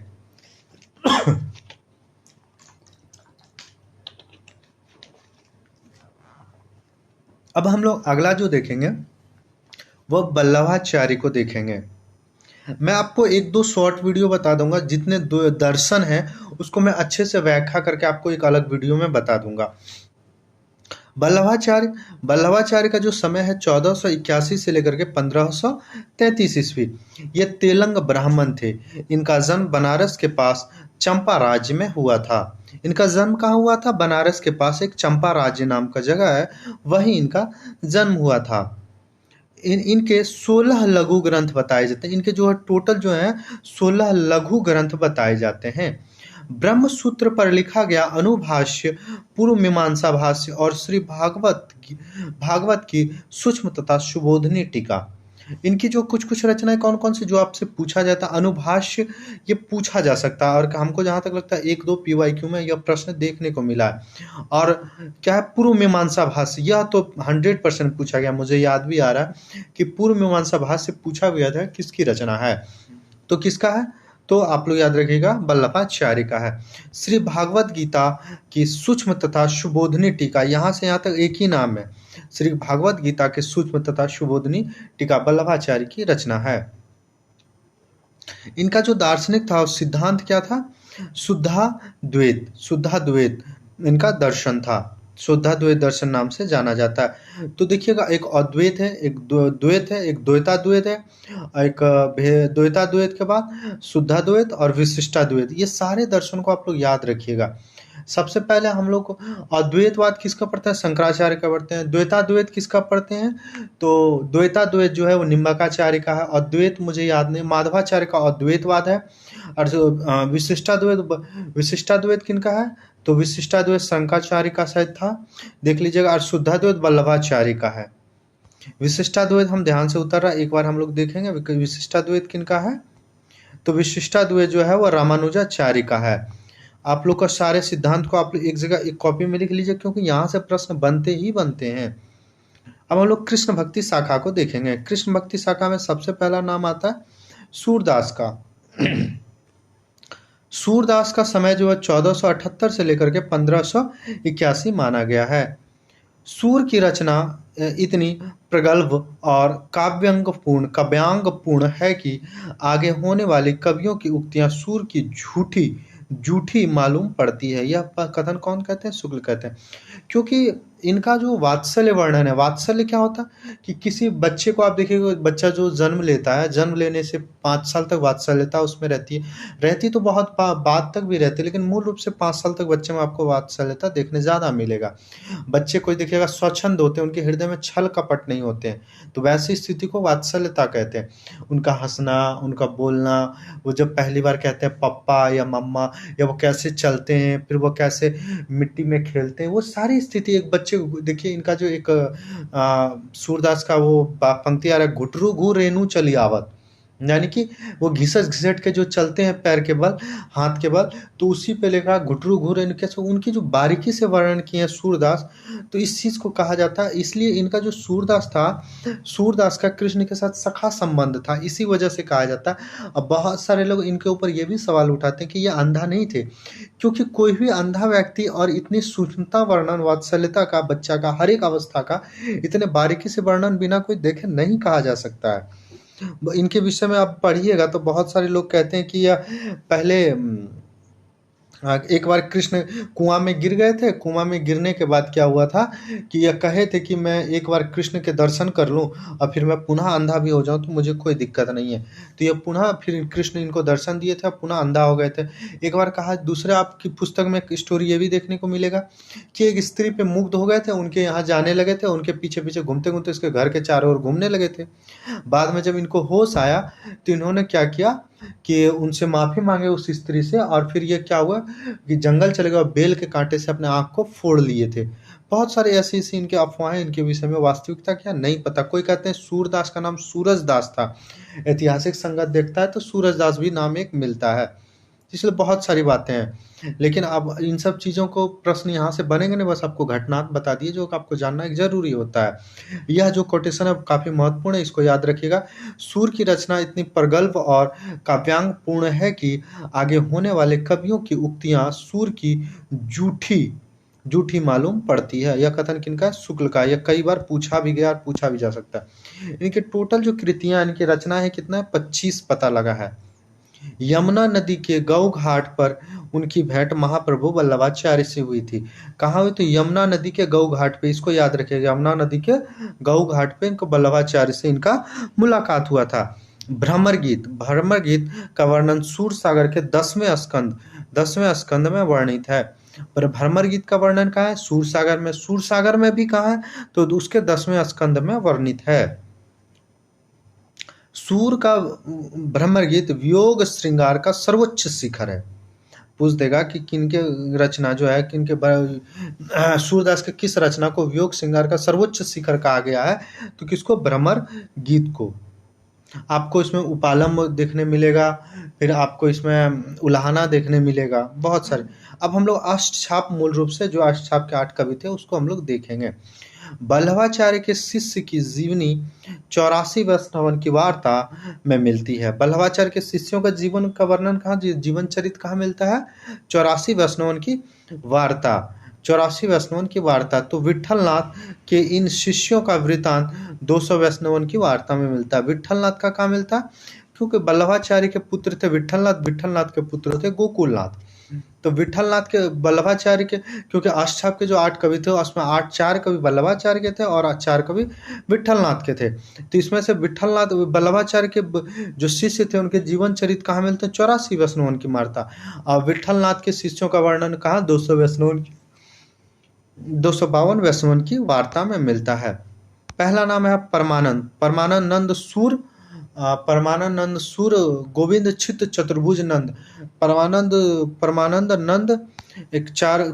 अब हम लोग अगला जो देखेंगे वह वल्लभाचार्य को देखेंगे। मैं आपको एक दो शॉर्ट वीडियो बता दूंगा, जितने दर्शन हैं उसको मैं अच्छे से व्याख्या करके आपको एक अलग वीडियो में बता दूंगा। वल्लभाचार्य का जो समय है 1481 से लेकर के 1533 ईस्वी। ये तेलंग ब्राह्मण थे। इनका जन्म बनारस के पास चंपा राज्य में हुआ था। इनका जन्म कहाँ हुआ था? बनारस के पास एक चंपा राज्य नाम का जगह है, वहीं इनका जन्म हुआ था। इनके 16 लघु ग्रंथ बताए जाते हैं। इनके जो है टोटल जो है 16 लघु ग्रंथ बताए जाते हैं। ब्रह्मसूत्र पर लिखा गया अनुभाष्य, पूर्व मीमांसा भाष्य और श्री भागवत की सूक्ष्म तथा सुबोधनी टीका। इनकी जो कुछ रचनाएं कौन कौन सी जो आपसे पूछा जाता है, अनुभाष्य ये पूछा जा सकता है और हमको जहां तक लगता है 1-2 PYQ में यह प्रश्न देखने को मिला है। और क्या है? पूर्व मीमांसा भाष्य, यह तो 100% पूछा गया। मुझे याद भी आ रहा है कि पूर्व मीमांसा भाष्य पूछा गया था किसकी रचना है, तो किसका है? तो आप लोग याद रखिएगा, वल्लभाचार्य का है। श्री भागवत गीता की सूक्ष्म तथा सुबोधनी टीका, यहाँ से यहाँ तक एक ही नाम है। श्री भागवत गीता के सूक्ष्म तथा सुबोधनी टीका वल्लभाचार्य की रचना है। इनका जो दार्शनिक था सिद्धांत क्या था? शुद्धाद्वैत इनका दर्शन था। शुद्धाद्वैत दर्शन नाम से जाना जाता है। तो देखिएगा, एक अद्वैत है, एक द्वैत है, एक द्वैताद्वैत है, एक द्वैताद्वैत के बाद शुद्धाद्वैत और विशिष्टाद्वैत। ये सारे दर्शन को आप लोग याद रखिएगा। सबसे पहले हम लोग अद्वैतवाद किसका पढ़ते हैं? शंकराचार्य का पढ़ते हैं। द्वैताद्वैत किसका पढ़ते हैं? तो द्वैताद्वैत जो है वो निम्बार्काचार्य का है। अद्वैत मुझे याद नहीं, माधवाचार्य का अद्वैतवाद है। और जो विशिष्टाद्वैत किनका है? तो विशिष्टाद्वैत शंकराचार्य का शायद था, देख लीजिएगा। और शुद्धाद्वैत वल्लभाचार्य का है। विशिष्टाद्वैत हम ध्यान से उतर रहा है, एक बार हम लोग देखेंगे विशिष्टाद्वैत किनका है। तो विशिष्टाद्वैत जो है वो रामानुजाचार्य का है। आप लोग का सारे सिद्धांत को आप एक जगह एक कॉपी में लिख लीजिए, क्योंकि यहाँ से प्रश्न बनते ही बनते हैं। अब हम लोग कृष्ण भक्ति शाखा को देखेंगे। कृष्ण भक्ति शाखा में सबसे पहला नाम आता है सूरदास का। सूरदास का समय जो है 1478 से लेकर के 1581 माना गया है। सूर की रचना इतनी प्रगल्भ और काव्यांगपूर्ण है कि आगे होने वाली कवियों की उक्तियां सूर की झूठी मालूम पड़ती है। यह कथन कौन कहते हैं? शुक्ल कहते हैं। क्योंकि इनका जो वात्सल्य वर्णन है, वात्सल्य क्या होता है कि किसी बच्चे को आप देखिए, बच्चा जो जन्म लेता है, जन्म लेने से 5 साल तक वात्सल्यता उसमें रहती तो बहुत बाद तक भी रहती है, लेकिन मूल रूप से 5 साल तक बच्चे में आपको वात्सल्यता देखने ज़्यादा मिलेगा। बच्चे कोई देखिएगा स्वच्छंद होते हैं, उनके हृदय में छल कपट नहीं होते हैं, तो वैसी स्थिति को वात्सल्यता कहते हैं। उनका हंसना, उनका बोलना, वो जब पहली बार कहते हैं पप्पा या मम्मा, या वो कैसे चलते हैं, फिर वो कैसे मिट्टी में खेलते हैं, वो सारी स्थिति एक बच्चे बच्चे देखिए, इनका जो एक सूरदास का वो पंक्ति आ रहा है, घुटरू घू रेणु चली आवत, यानी कि वो घिसट घिसट के जो चलते हैं पैर के बल, हाथ के बल, तो उसी पे लिखा घुटरू घू रेणु। कैसे उनकी जो बारीकी से वर्णन किए हैं सूरदास, तो इस चीज को कहा जाता है। इसलिए इनका जो सूरदास था, सूरदास का कृष्ण के साथ सखा संबंध था, इसी वजह से कहा जाता है। अब बहुत सारे लोग इनके ऊपर ये भी सवाल उठाते हैं कि ये अंधा नहीं थे, क्योंकि कोई भी अंधा व्यक्ति और इतनी सूक्ष्मता वर्णन, वात्सल्यता का, बच्चा का हर एक अवस्था का इतने बारीकी से वर्णन बिना कोई देखे नहीं कहा जा सकता है। इनके विषय में आप पढ़िएगा तो बहुत सारे लोग कहते हैं कि यह पहले एक बार कृष्ण कुआं में गिर गए थे। कुआं में गिरने के बाद क्या हुआ था कि यह कहे थे कि मैं एक बार कृष्ण के दर्शन कर लूं और फिर मैं पुनः अंधा भी हो जाऊं तो मुझे कोई दिक्कत नहीं है। तो यह पुनः फिर कृष्ण इनको दर्शन दिए थे और पुनः अंधा हो गए थे। एक बार कहा, दूसरे आपकी पुस्तक में एक स्टोरी ये भी देखने को मिलेगा कि एक स्त्री पे मुग्ध हो गए थे, उनके यहाँ जाने लगे थे, उनके पीछे पीछे घूमते घूमते उसके घर के चारों ओर घूमने लगे थे। बाद में जब इनको होश आया तो इन्होंने क्या किया कि उनसे माफी मांगे उस स्त्री से, और फिर ये क्या हुआ कि जंगल चले गए और बेल के कांटे से अपने आंख को फोड़ लिए थे। बहुत सारे ऐसी ऐसी इनके अफवाहें, इनके विषय में वास्तविकता क्या नहीं पता। कोई कहते हैं सूरदास का नाम सूरजदास था, ऐतिहासिक संगत देखता है तो सूरजदास भी नाम एक मिलता है। इसलिए बहुत सारी बातें हैं, लेकिन अब इन सब चीज़ों को प्रश्न यहाँ से बनेंगे नहीं, बस आपको घटना बता दिए जो आपको जानना एक जरूरी होता है। यह जो कोटेशन है काफ़ी महत्वपूर्ण है, इसको याद रखिएगा। सूर की रचना इतनी प्रगल्भ और काव्यांग पूर्ण है कि आगे होने वाले कवियों की उक्तियाँ सूर की जूठी जूठी मालूम पड़ती है। यह कथन किनका है? शुक्ल का। यह कई बार पूछा भी गया और पूछा भी जा सकता है। इनके टोटल जो कृतियाँ, इनकी रचना है कितना है? 25 पता लगा है। यमुना नदी के गौ घाट पर उनकी भेंट महाप्रभु वल्लभाचार्य से हुई थी। कहाँ हुई? तो यमुना नदी के गौ घाट पे, इसको याद रखिएगा, यमुना नदी के गौ घाट पे इनको वल्लभाचार्य से इनका मुलाकात हुआ था। भ्रमर गीत, भ्रमर गीत का वर्णन सूर सागर के 10वें स्कंद में वर्णित है। पर भ्रमर गीत का वर्णन कहाँ है? सूर सागर में। सूर सागर में भी कहाँ है? तो उसके 10वें स्कंद में वर्णित है। सूर का भ्रमर गीत वियोग श्रृंगार का सर्वोच्च शिखर है। पूछ देगा कि किनके रचना जो है, सूरदास के किस रचना को वियोग श्रृंगार का सर्वोच्च शिखर कहा गया है? तो किसको? भ्रमर गीत को। आपको इसमें उपालम देखने मिलेगा, फिर आपको इसमें उलाहना देखने मिलेगा, बहुत सारे। अब हम लोग अष्टछाप, मूल रूप से जो अष्टछाप के 8 कवि थे उसको हम लोग देखेंगे। वल्लभाचार्य के शिष्य की जीवनी 84 वैष्णवन की वार्ता में मिलती है। वल्लभाचार्य के शिष्यों का जीवन का वर्णन कहाँ, जीवन चरित्र कहाँ मिलता है? 84 वैष्णवन की वार्ता। 84 वैष्णवन की वार्ता। तो विट्ठलनाथ के इन शिष्यों का वृतांत 200 वैष्णवन की वार्ता में मिलता है। विट्ठलनाथ का कहाँ मिलता है? क्योंकि वल्लभाचार्य के पुत्र थे विट्ठलनाथ, विट्ठलनाथ के पुत्र थे गोकुलनाथ। तो विट्ठलनाथ के, वल्लभाचार्य के, क्योंकि अष्टछाप के जो 8 कवि थे उसमें 4 कवि वल्लभाचार्य के थे और 4 कवि विट्ठलनाथ के थे। तो इसमें से विट्ठलनाथ, वल्लभाचार्य के जो शिष्य थे उनके जीवन चरित्र कहाँ मिलते हैं? 84 वैष्णवन की वार्ता। और विट्ठलनाथ के शिष्यों का वर्णन कहाँ? 252 वैष्णवन की वार्ता में मिलता है। पहला नाम है परमानंद, परमानंद नंद सूर गोविंद चित्त चतुर्भुज नंद। परमानंद नंद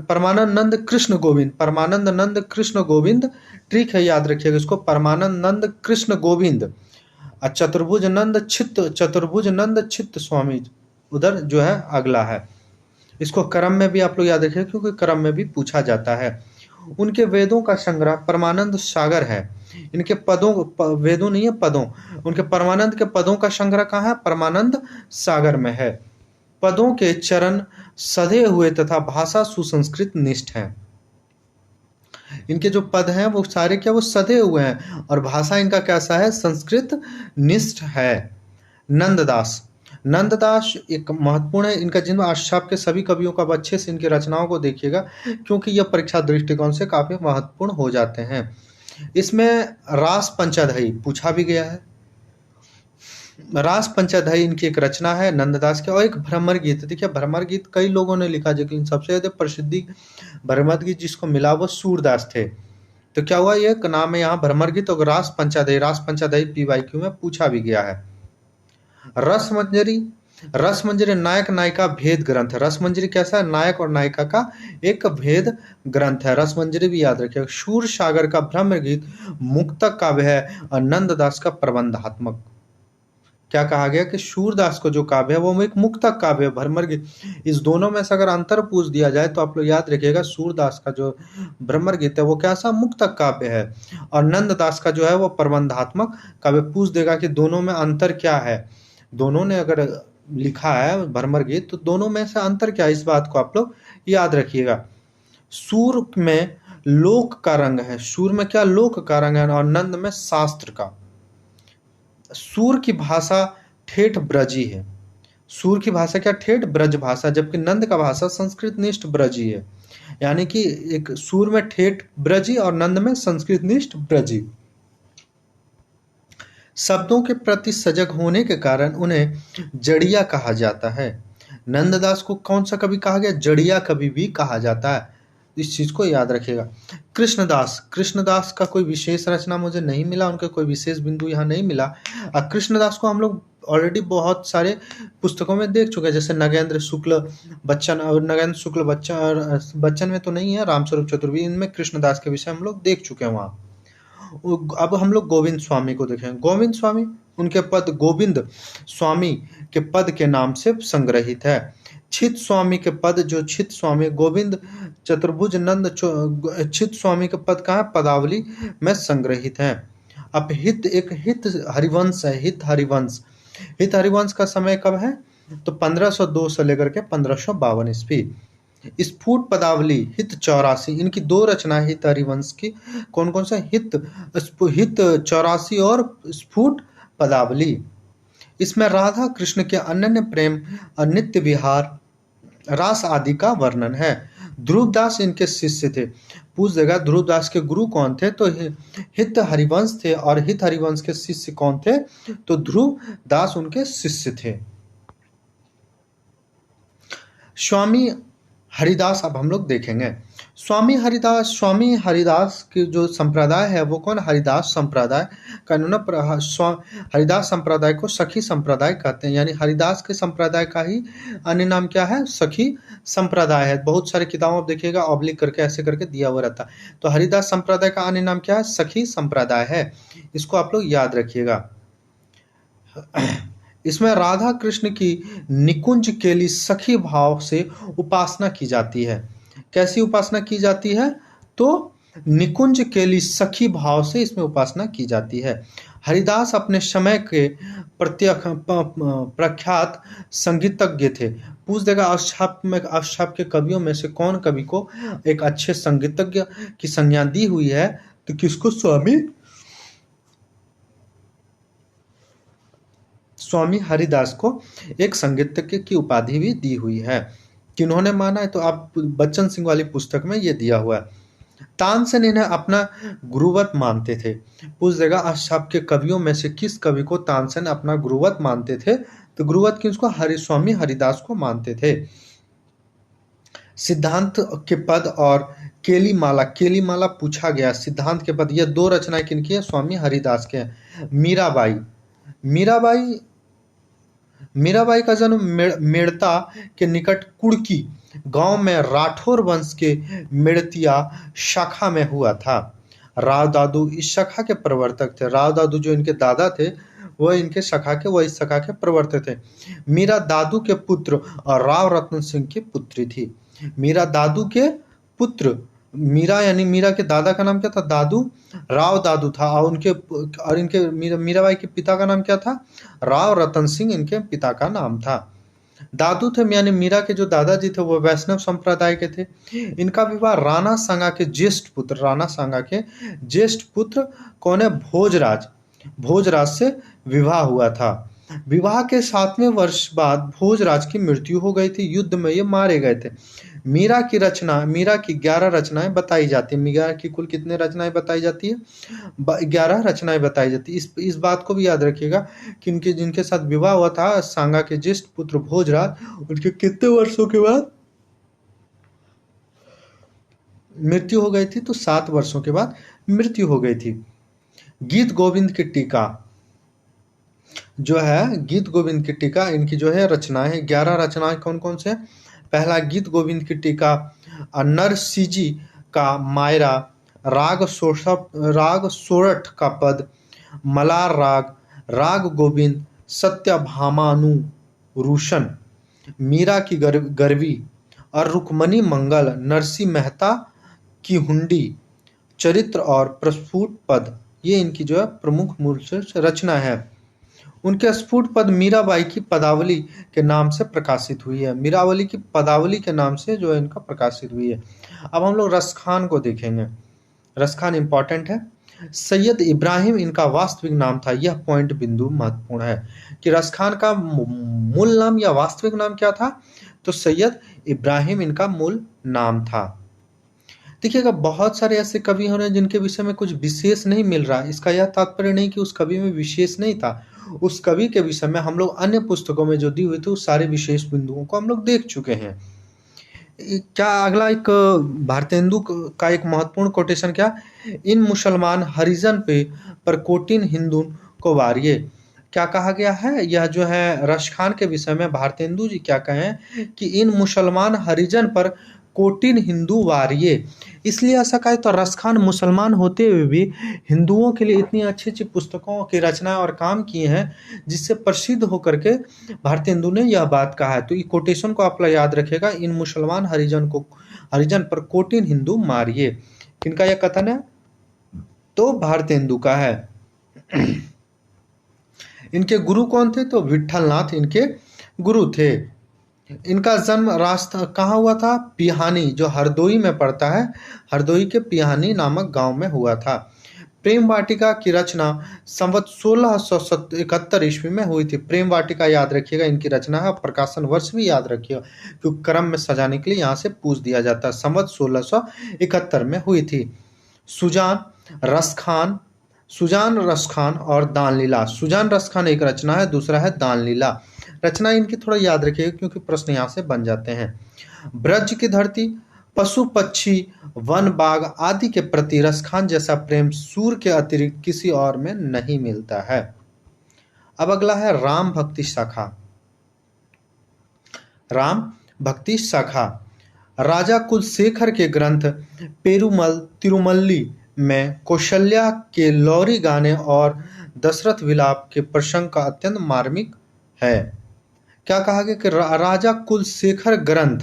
परमानंद नंद कृष्ण गोविंद, परमानंद नंद कृष्ण गोविंद, ठीक है, याद रखिएगा इसको, परमानंद नंद कृष्ण गोविंद। चतुर्भुज नंद चित्त स्वामी उधर जो है अगला है। इसको क्रम में भी आप लोग याद रखिए, क्योंकि क्रम में भी पूछा जाता है। उनके वेदों का संग्रह परमानंद सागर है। इनके पदों, वेदों नहीं है, पदों, उनके परमानंद के पदों का संग्रह कहाँ है? परमानंद सागर में है। पदों के चरण सधे हुए तथा भाषा सुसंस्कृत निष्ठ है। इनके जो पद हैं वो सारे क्या, वो सधे हुए हैं और भाषा इनका कैसा है? संस्कृत निष्ठ है। नंददास एक महत्वपूर्ण है। इनका जन्म अष्टछाप के सभी कवियों का अच्छे से इनकी रचनाओं को देखिएगा, क्योंकि यह परीक्षा दृष्टिकोण से काफी महत्वपूर्ण हो जाते हैं। इसमें रास पंचाध्यायी पूछा भी गया है। रास पंचाध्यायी इनकी एक रचना है नंददास के, और एक भ्रमर गीत। देखिए भ्रमर गीत कई लोगों ने लिखा, लेकिन सबसे ज्यादा प्रसिद्धि भ्रमर गीत जिसको मिला वो सूरदास थे। तो क्या हुआ, ये नाम है यहाँ भ्रमर गीत और रास पंचाध्यायी। PYQ में पूछा भी गया है। रसमंजरी रसमंजरी नायक नायिका भेद ग्रंथ है। रसमंजरी कैसा है? नायक और नायिका का एक भेद ग्रंथ है। रसमंजरी भी याद रखिएगा। शूर सागर का ब्रह्म गीत मुक्तक काव्य है और नंददास का प्रबंधात्मक। क्या कहा गया कि सूरदास को जो काव्य है वो एक मुक्तक काव्य है, भ्रमर गीत। इस दोनों में से अगर अंतर पूछ दिया जाए तो आप लोग याद रखिएगा, सूरदास का जो भ्रमर गीत है वो कैसा मुक्तक काव्य है, और नंददास का जो है वो प्रबंधात्मक काव्य। पूछ देगा कि दोनों में अंतर क्या है, दोनों ने अगर लिखा है भ्रमर गीत तो दोनों में से अंतर क्या है, इस बात को आप लोग याद रखिएगा। सूर में लोक का रंग है, सूर में क्या लोक का रंग है, और नंद में शास्त्र का। सूर की भाषा ठेठ ब्रजी है। सूर की भाषा क्या? ठेठ ब्रज भाषा, जबकि नंद का भाषा संस्कृत निष्ठ ब्रजी है। यानी कि एक सूर में ठेठ ब्रजी और नंद में संस्कृत निष्ठ ब्रजी। शब्दों के प्रति सजग होने के कारण उन्हें जड़िया कहा जाता है। नंददास को कौन सा कवि कहा गया? जड़िया कवि भी कहा जाता है। इस चीज को याद रखिएगा। कृष्णदास का कोई विशेष रचना मुझे नहीं मिला, उनके कोई विशेष बिंदु यहाँ नहीं मिला। कृष्णदास को हम लोग ऑलरेडी बहुत सारे पुस्तकों में देख चुके हैं, जैसे नगेंद्र शुक्ल बच्चन, और नगेंद्र शुक्ल बच्चन में तो नहीं है, रामस्वरूप चतुर्वेदी, इनमें कृष्णदास के विषय हम लोग देख चुके हैं वहाँ। अब हम लोग गोविंद स्वामी को देखें। गोविंद स्वामी, उनके पद गोविंद स्वामी के पद के नाम से संग्रहित है। छित स्वामी के पद, जो छित स्वामी गोविंद चतुर्भुज नंद छित स्वामी के पद कहाँ? पदावली में संग्रहित है। अब एक हित हरिवंश है, हित हरिवंश का समय कब है? तो 1502 से लेकर के 1552 ईस्वी। स्फुट पदावली हित 84, इनकी दो रचनाएं हित हरिवंश की। कौन कौन सा? हित 84 और स्फुट पदावली। इसमें राधा कृष्ण के अनन्य प्रेम और नित्य विहार रास आदि का वर्णन है। ध्रुवदास इनके शिष्य थे। पूछ देगा ध्रुवदास के गुरु कौन थे? तो हित हरिवंश थे, और हित हरिवंश के शिष्य कौन थे? तो ध्रुवदास उनके शिष्य थे। स्वामी हरिदास अब हम लोग देखेंगे। स्वामी हरिदास की जो संप्रदाय है वो कौन? हरिदास संप्रदाय का। हरिदास संप्रदाय को सखी संप्रदाय कहते हैं, यानी हरिदास के संप्रदाय का ही अन्य नाम क्या है? सखी संप्रदाय है। बहुत सारे किताबों में देखिएगा ऑब्लिक करके ऐसे करके दिया हुआ रहता है। तो हरिदास संप्रदाय का अन्य नाम क्या है? सखी संप्रदाय है। इसको आप लोग याद रखिएगा। इसमें राधा कृष्ण की निकुंज केली सखी भाव से उपासना की जाती है। कैसी उपासना की जाती है? तो निकुंज केली सखी भाव से इसमें उपासना की जाती है। हरिदास अपने समय के प्रख्यात संगीतज्ञ थे। पूछ देगा अष्टछाप के कवियों में से कौन कवि को एक अच्छे संगीतज्ञ की संज्ञा दी हुई है? तो किसको? स्वामी हरिदास को एक संगीतज्ञ की उपाधि भी दी हुई है। किन्होंने माना है? तो आप बच्चन सिंह वाली पुस्तक में ये दिया हुआ है। तानसेन इन्हें अपना गुरुवत मानते थे। पूछ देगा अष्टछाप के कवियों में से किस कवि को तानसेन अपना गुरुवत मानते थे? तो गुरुवत किसको? स्वामी हरिदास को मानते थे। सिद्धांत के पद और केलीमाला पूछा गया। सिद्धांत के पद, ये दो रचनाएं किनकी है? स्वामी हरिदास के हैं। मीराबाई का जन्म मेड़ता के निकट कुड़की गांव में राठौर वंश के मेड़तिया शाखा में हुआ था। राव दादू इस शाखा के प्रवर्तक थे। राव दादू जो इनके दादा थे वह इस शाखा के प्रवर्तक थे। मीरा दादू के पुत्र और राव रतन सिंह की पुत्री थी। मीरा दादू के पुत्र, मीरा यानी मीरा के दादा का नाम क्या था? दादू, राव दादू था। और इनके मीराबाई के पिता का नाम क्या था? राव रतन सिंह इनके पिता का नाम था। दादू थे यानी मीरा के जो दादाजी थे वो वैष्णव संप्रदाय के थे। इनका विवाह राणा सांगा के ज्येष्ठ पुत्र कौन है? भोजराज से विवाह हुआ था। विवाह के 7वें वर्ष बाद भोजराज की मृत्यु हो गई थी। युद्ध में ये मारे गए थे। मीरा की 11 रचनाएं बताई जाती है। मीरा की कुल कितने रचनाएं बताई जाती है? 11 रचनाएं बताई जाती है। इस बात को भी याद रखिएगा कि जिनके साथ विवाह हुआ था सांगा के ज्येष्ठ पुत्र भोजराज, उनके कितने वर्षों के बाद मृत्यु हो गई थी? तो 7 वर्षों के बाद मृत्यु हो गई थी। गीत गोविंद की टीका। जो है गीत गोविंद की टीका, इनकी जो है रचनाएं हैं। 11 रचनाएं कौन कौन से? पहला गीत गोविंद की टीका, नरसिजी का मायरा, राग सोरठ का पद, मलार राग, राग गोविंद, सत्यभामानुरूशन, मीरा की गर्वी और रुक्मणी मंगल, नरसिंह मेहता की हुंडी, चरित्र और प्रस्फुट पद, ये इनकी जो है प्रमुख मूल से रचना है। उनके स्फुट पद मीराबाई की पदावली के नाम से प्रकाशित हुई है। मीरावली की पदावली के नाम से जो है इनका प्रकाशित हुई है। अब हम लोग रसखान को देखेंगे। रसखान इंपॉर्टेंट है। सैयद इब्राहिम इनका वास्तविक नाम था। यह पॉइंट बिंदु महत्वपूर्ण है कि रसखान का मूल नाम या वास्तविक नाम क्या था। तो सैयद इब्राहिम इनका मूल नाम था। देखिएगा, बहुत सारे ऐसे कवि हो रहे हैं जिनके विषय में कुछ विशेष नहीं मिल रहा। इसका यह तात्पर्य नहीं कि उस कवि में विशेष नहीं था। उस कवि के विषय में हम लोग अन्य पुस्तकों में जो दी हुई थी उस सारे विशेष बिंदुओं को हम लोग देख चुके हैं। क्या अगला एक भारतेंदु का एक महत्वपूर्ण कोटेशन, क्या, इन मुसलमान हरिजन पे पर कोटिन हिंदू को वारिये। क्या कहा गया है? यह जो है रसखान के विषय में भारतेंदु जी क्या कहें कि इन मुसलमान हरिजन पर कोटिन हिंदू वारिये। इसलिए ऐसा कहे तो रसखान मुसलमान होते हुए भी हिंदुओं के लिए इतनी अच्छी अच्छी पुस्तकों की रचना और काम किए हैं जिससे प्रसिद्ध होकर के भारतेंदु ने यह बात कहा है। तो ये कोटेशन को आप याद रखिएगा, इन मुसलमान हरिजन पर कोटिन हिंदू मारिये। किनका यह कथन है? तो भारतेंदु का है। इनके गुरु कौन थे? तो विठलनाथ इनके गुरु थे। इनका जन्म कहाँ हुआ था? पिहानी, जो हरदोई में पड़ता है, हरदोई के पिहानी नामक गांव में हुआ था। प्रेम वाटिका की रचना संवत 1671 ईस्वी में हुई थी। प्रेम वाटिका याद रखिएगा इनकी रचना है। प्रकाशन वर्ष भी याद रखिएगा क्योंकि क्रम में सजाने के लिए यहाँ से पूछ दिया जाता है। संवत 1671 में हुई थी। सुजान रसखान और दानलीला। सुजान रसखान एक रचना है, दूसरा है दानलीला। रचना इनकी थोड़ा याद रखिएगा क्योंकि प्रश्न यहाँ से बन जाते हैं। ब्रज की धरती, पशु पक्षी, वन बाग आदि के प्रति रसखान जैसा प्रेम सूर्य के अतिरिक्त किसी और में नहीं मिलता है। अब अगला है राम भक्ति शाखा। राम भक्ति शाखा राजा कुलशेखर के ग्रंथ पेरुमल तिरुमल्ली में कौशल्या के लौरी गाने और दशरथ विलाप के प्रसंग का अत्यंत मार्मिक है। क्या कहा गया कि राजा कुलशेखर ग्रंथ,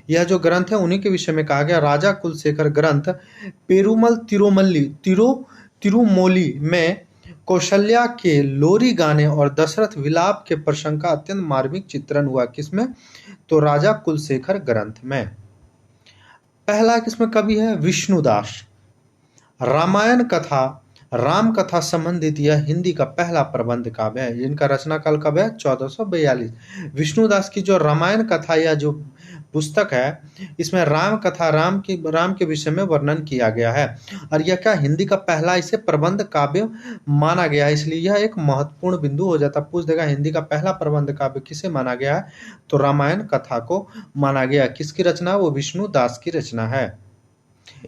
यह जो ग्रंथ है उन्हीं के विषय में कहा गया। राजा कुलशेखर ग्रंथ पेरुमल तिरुमोली में कौशल्या के लोरी गाने और दशरथ विलाप के प्रसंग का अत्यंत मार्मिक चित्रण हुआ। किसमें? तो राजा कुलशेखर ग्रंथ में। पहला किसमें कवि है? विष्णुदास। रामायण कथा, राम कथा संबंधित यह हिंदी का पहला प्रबंध काव्य है। जिनका रचना काल कब है? 1442। विष्णुदास की जो रामायण कथा या जो पुस्तक है इसमें राम कथा, राम के विषय में वर्णन किया गया है और यह क्या हिंदी का पहला इसे प्रबंध काव्य माना गया है। इसलिए यह एक महत्वपूर्ण बिंदु हो जाता। पूछ देगा हिंदी का पहला प्रबंध काव्य किसे माना गया है? तो रामायण कथा को माना गया। किसकी रचना? वो विष्णुदास की रचना है।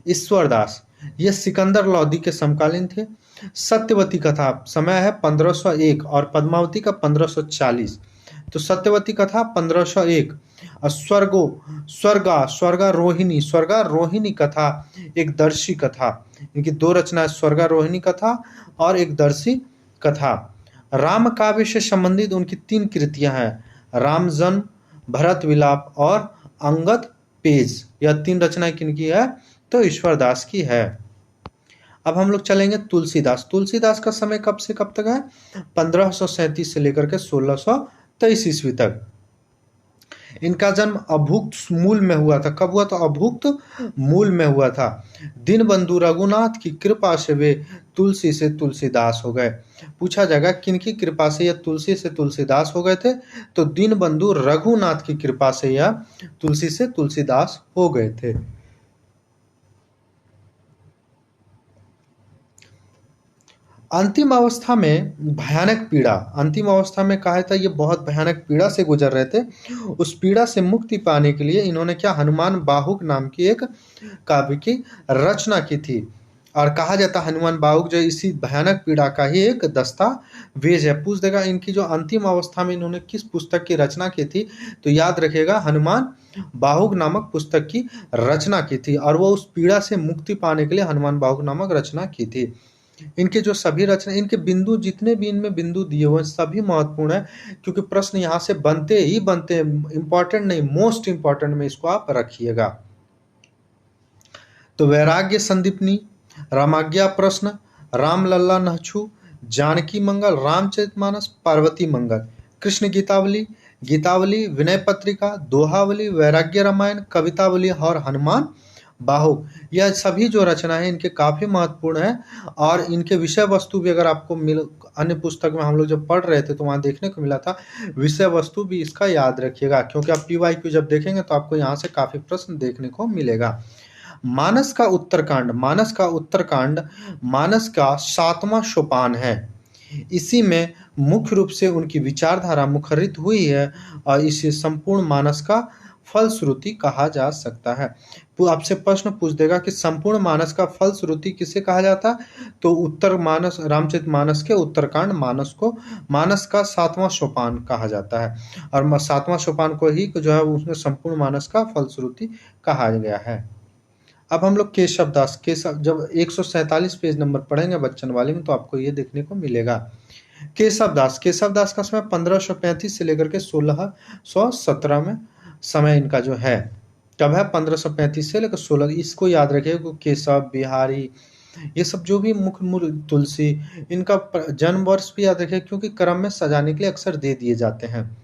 ईश्वरदास, ये सिकंदर लोदी के समकालीन थे। सत्यवती कथा समय है 1501 और पद्मावती का 1540। तो सत्यवती कथा 1501 और स्वर्गारोहिणी कथा एक दर्शी कथा। इनकी दो रचनाएं, स्वर्गारोहिणी कथा और एक दर्शी कथा। राम काव्य से संबंधित उनकी 3 कृतियां हैं, राम जन्म, भरत विलाप और अंगद पेज। यह 3 रचनाएं किनकी है? तो ईश्वरदास की है। अब हम लोग चलेंगे तुलसीदास। तुलसीदास का समय कब से कब तक है? 1537 से लेकर के 1623 ईस्वी तक। इनका जन्म अभुक्त मूल में हुआ था। कब हुआ? तो अभुक्त मूल में हुआ था। दीनबंधु रघुनाथ की कृपा से वे तुलसी से तुलसीदास हो गए। पूछा जाएगा किनकी कृपा से यह तुलसी से तुलसीदास हो गए थे? तो दीनबंधु रघुनाथ की कृपा से यह तुलसी से तुलसीदास हो गए थे। अंतिम अवस्था में भयानक पीड़ा, अंतिम अवस्था में कहा था ये बहुत भयानक पीड़ा से गुजर रहे थे। उस पीड़ा से मुक्ति पाने के लिए इन्होंने क्या हनुमान बाहुक नाम की एक काव्य की रचना की थी। और कहा जाता है हनुमान बाहुक जो इसी भयानक पीड़ा का ही एक दस्तावेज है। पूछ देगा इनकी जो अंतिम अवस्था में इन्होंने किस पुस्तक की रचना की थी, तो याद रखिएगा हनुमान बाहुक नामक पुस्तक की रचना की थी, और वो उस पीड़ा से मुक्ति पाने के लिए हनुमान बाहुक नामक रचना की थी। इनके जो सभी रचना, इनके बिंदु जितने भी इनमें बिंदु दिए हुए हैं सभी महत्वपूर्ण है, क्योंकि प्रश्न यहाँ से बनते ही बनते हैं, इंपॉर्टेंट नहीं मोस्ट इंपॉर्टेंट में इसको आप रखिएगा। तो वैराग्य संदीपनी, रामाज्ञा प्रश्न, राम लल्ला नहछू, जानकी मंगल, रामचरितमानस, पार्वती मंगल, कृष्ण गीतावली, गीतावली, विनय पत्रिका, दोहावली, वैराग्य रामायण, कवितावली और हनुमान बाहुक। यह सभी जो रचना है इनके काफी महत्वपूर्ण है, और इनके विषय वस्तु भी अगर आपको अन्य पुस्तक में हम लोग जब पढ़ रहे थे तो वहां देखने को मिला था, विषय वस्तु भी इसका याद रखिएगा, क्योंकि आप PYQ जब देखेंगे तो आपको यहाँ से काफी प्रश्न देखने को मिलेगा। मानस का उत्तरकांड, मानस का 7वां सोपान है। इसी में मुख्य रूप से उनकी विचारधारा मुखरित हुई है, और इसे संपूर्ण मानस का फलश्रुति कहा जा सकता है। वो आपसे प्रश्न पूछ देगा कि संपूर्ण मानस का फलश्रुति किसे कहा जाता है, तो उत्तर मानस, रामचरितमानस के उत्तरकांड मानस को मानस का 7वां सोपान कहा जाता है, और 7वां सोपान को ही जो है उसमें संपूर्ण मानस का फलश्रुति कहा गया है। अब हम लोग केशव दास, जब 147 पेज नंबर पढ़ेंगे बच्चन वाले में तो आपको ये देखने को मिलेगा। केशव दास का समय 1535 से लेकर के 1617 में समय इनका जो है, कब है 1535 से लेकर 16, इसको याद रखिएगा। केशव, बिहारी, ये सब जो भी मुख्य, तुलसी, इनका जन्म वर्ष भी याद रखिएगा, क्योंकि क्रम में सजाने के लिए अक्सर दे दिए जाते हैं।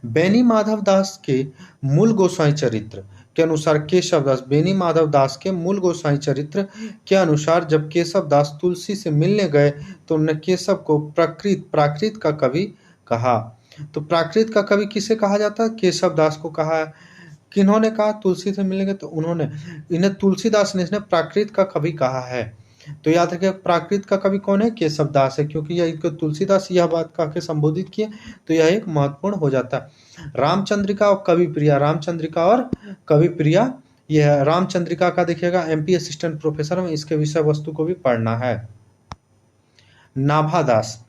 बेनी माधव दास के मूल गोसाई चरित्र के अनुसार, बेनी माधव दास के मूल गोसाई चरित्र के अनुसार जब केशव दास तुलसी से मिलने गए तो उन्होंने केशव को प्राकृत का कवि कहा। तो प्राकृत का कवि किसे कहा जाता है, केशव दास को कहा है। किन्होंने कहा तुलसी से मिलेंगे, तो उन्होंने, इन्हें तुलसीदास ने प्राकृत का कवि कहा है। तो याद रखिए प्राकृत का कवि कौन है, केशव दास है, क्योंकि यह इनको तुलसीदास यह बात कह के संबोधित किए, तो यह एक महत्वपूर्ण हो जाता है। रामचंद्रिका और कवि प्रिया, यह रामचंद्रिका का देखिएगा MP असिस्टेंट प्रोफेसर में इसके विषय वस्तु को भी पढ़ना है। नाभादास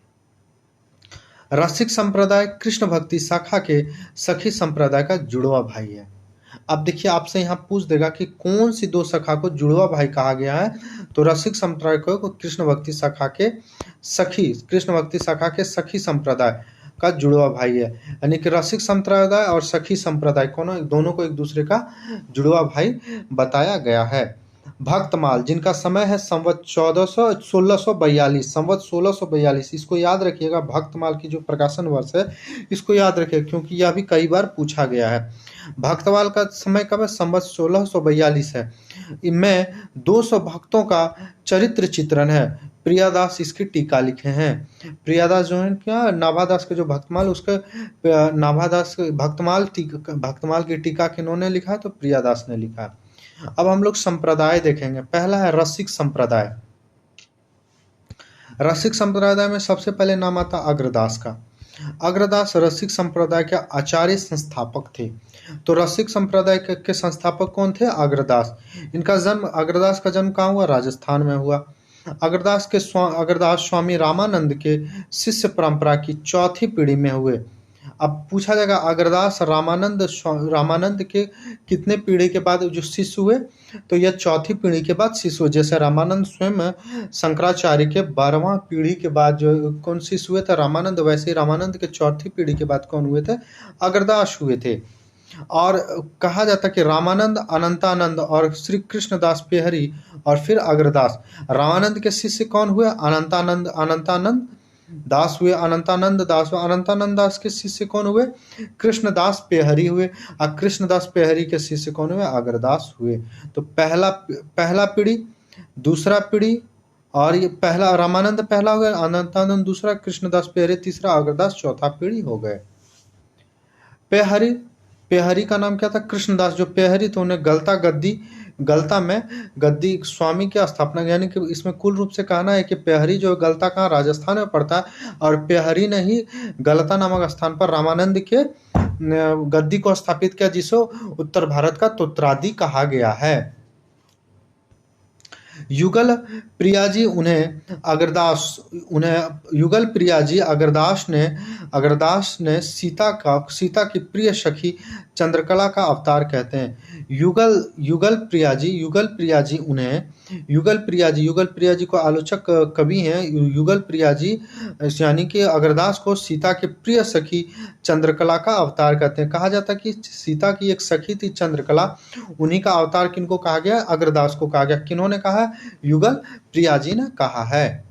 रसिक संप्रदाय कृष्ण भक्ति शाखा के सखी संप्रदाय का जुड़वा भाई है। अब देखिए आपसे यहाँ पूछ देगा कि कौन सी दो शाखा को जुड़वा भाई कहा गया है, तो रसिक संप्रदाय को कृष्ण भक्ति शाखा के सखी संप्रदाय का जुड़वा भाई है। यानी कि रसिक संप्रदाय और सखी संप्रदाय दोनों को एक दूसरे का जुड़वा भाई बताया गया है। भक्तमाल, जिनका समय है संवत 1642, इसको याद रखिएगा। भक्तमाल की जो प्रकाशन वर्ष है इसको याद रखिएगा, क्योंकि यह भी कई बार पूछा गया है। भक्तमाल का समय कब है, संवत 1642 है। इनमें 200 भक्तों का चरित्र चित्रण है। प्रियादास इसकी टीका लिखे हैं। प्रियादास जो है क्या, नाभादास के जो भक्तमाल, उसके नाभादास भक्तमाल की टीका किन्होंने लिखा है, तो प्रियादास ने लिखा है। अब हम लोग संप्रदाय देखेंगे। पहला है रसिक संप्रदाय। रसिक संप्रदाय में सबसे पहले नाम आता अग्रदास का। अग्रदास रसिक संप्रदाय के आचार्य संस्थापक थे। तो रसिक संप्रदाय के संस्थापक कौन थे, अग्रदास। अग्रदास का जन्म कहाँ हुआ, राजस्थान में हुआ। अग्रदास स्वामी रामानंद के शिष्य परंपरा की चौथी पीढ़ी में हुए। अब पूछा जाएगा अग्रदास रामानंद के कितने पीढ़ी के बाद जो शिष्य हुए, तो यह चौथी पीढ़ी के बाद शिष्य हुए। जैसे रामानंद स्वयं शंकराचार्य के 12वां पीढ़ी के बाद जो कौन शिष्य हुए थे, रामानंद, वैसे ही रामानंद के चौथी पीढ़ी के बाद कौन हुए थे, अग्रदास हुए थे। और कहा जाता कि रामानंद, अनंतानंद और श्री कृष्णदास पेहरी और फिर अग्रदास। रामानंद के शिष्य कौन हुए, अनंतानंद दास हुए, अनंतानंद दास के शिष्य कौन हुए, कृष्णदास पेहरी हुए, और कृष्णदास पेहरी के शिष्य कौन हुए, अग्रदास हुए। तो पहला पीढ़ी, दूसरा पीढ़ी, और ये पहला रामानंद पहला हो गया, अनंतानंद दूसरा, कृष्णदास पेहरी तीसरा, अग्रदास चौथा पीढ़ी हो गए। पेहरी का नाम क्या था, कृष्णदास। जो पेहरी थे उन्हें गलता में गद्दी स्वामी की स्थापना, यानी कि इसमें कुल रूप से कहना है कि पेहरी जो गलता कहाँ, राजस्थान में पड़ता है, और पेहरी ने ही गलता नामक स्थान पर रामानंद के गद्दी को स्थापित किया, जिसे उत्तर भारत का तोत्रादि कहा गया है। युगल प्रियाजी अगरदास ने सीता की प्रिय सखी चंद्रकला का अवतार कहते हैं। युगल प्रियाजी को आलोचक कवि हैं। युगल प्रियाजी यानी कि अगरदास को सीता के प्रिय सखी चंद्रकला का अवतार कहते हैं। कहा जाता है कि सीता की एक सखी थी चंद्रकला, उन्हीं का अवतार किनको कहा गया? अगरदास को कहा गया। किन्होंने कहा? युगल प्रियाजी ने कहा है।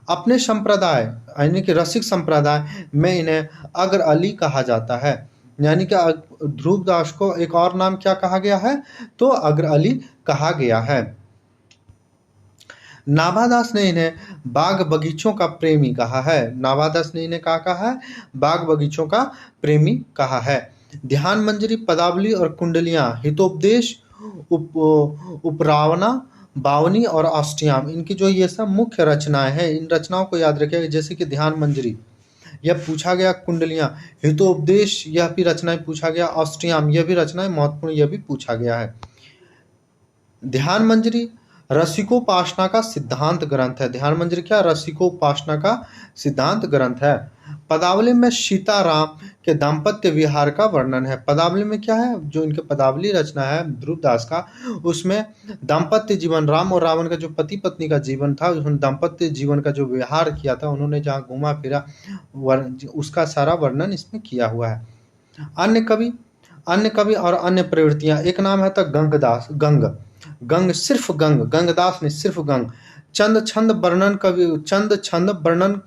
अपने संप्रदाय यानी कि रसिक संप्रदाय में इन्हें अग्र अली कहा जाता है। यानी कि ध्रुवदास को एक और नाम क्या कहा गया है? तो अग्र अली कहा गया है। नाभादास ने इन्हें बाग बगीचों का प्रेमी कहा है। नाभादास ने इन्हें क्या कहा है? बाग बगीचों का प्रेमी कहा है। ध्यान मंजरी, पदावली और कुंडलियां, हितोपदेश, उपरावना, बावनी और अष्टयाम, इनकी जो ये सब मुख्य रचनाएं हैं, इन रचनाओं को याद रखिएगा। जैसे कि ध्यान मंजरी यह पूछा गया, कुंडलियां, हितोपदेश यह भी रचनाएं पूछा गया, अष्टयाम यह भी रचनाएं महत्वपूर्ण यह भी पूछा गया है। ध्यान मंजरी रसिकोपासना का सिद्धांत ग्रंथ है। ध्यान मंजरी क्या? रसिकोपासना का सिद्धांत ग्रंथ है। पदावली में सीताराम के दाम्पत्य विहार का वर्णन है। पदावली में क्या है? जो इनके पदावली रचना है ध्रुवदास का, उसमें दाम्पत्य जीवन, राम और रावण का जो पति पत्नी का जीवन था, उसमें दाम्पत्य जीवन का जो विहार किया था, उन्होंने जहाँ घूमा फिरा उसका सारा वर्णन इसमें किया हुआ है। अन्य कवि और अन्य प्रवृत्तियां, एक नाम है तो गंगदास, गंगदास ने सिर्फ गंग। चंद छंद वर्णन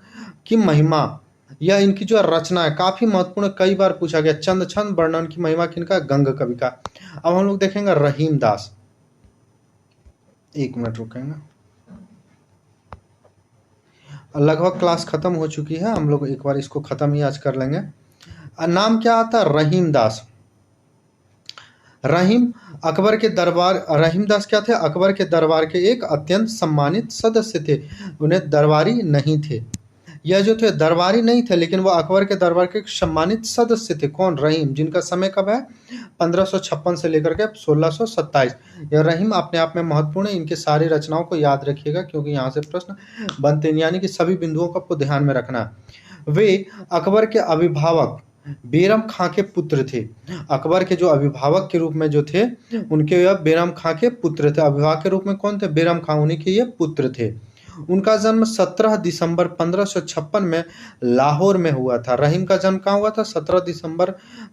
की महिमा, यह इनकी जो रचना है काफी महत्वपूर्ण, कई बार पूछा गया। चंद छंद वर्णन की महिमा किनका? गंग कवि का। अब हम लोग देखेंगे रहीम दास। एक मिनट रुकेंगे, लगभग क्लास खत्म हो चुकी है, हम लोग एक बार इसको खत्म ही आज कर लेंगे। नाम क्या आता है? रहीम दास। रहीमदास क्या थे? अकबर के दरबार के एक अत्यंत सम्मानित सदस्य थे। उन्हें दरबारी नहीं थे, यह जो थे दरबारी नहीं थे, लेकिन वो अकबर के दरबार के एक सम्मानित सदस्य थे। कौन? रहीम, जिनका समय कब है? 1556 से लेकर के 1627। यह रहीम अपने आप में महत्वपूर्ण है। इनके सारी रचनाओं को याद रखिएगा, क्योंकि यहाँ से प्रश्न बनते हैं, यानी कि सभी बिंदुओं को आपको ध्यान में रखना है। वे अकबर के अभिभावक बेरम खां के पुत्र थे। अकबर के जो अभिभावक के रूप में जो थे, उनके यह बेरम खां के पुत्र थे। अभिभावक के रूप में कौन थे? बेरम खां, उन्हीं के ये पुत्र थे। उनका जन्म 17 दिसंबर 1556 में लाहौर में हुआ था। रहीम का जन्म कहाँ हुआ था? 17 दिसंबर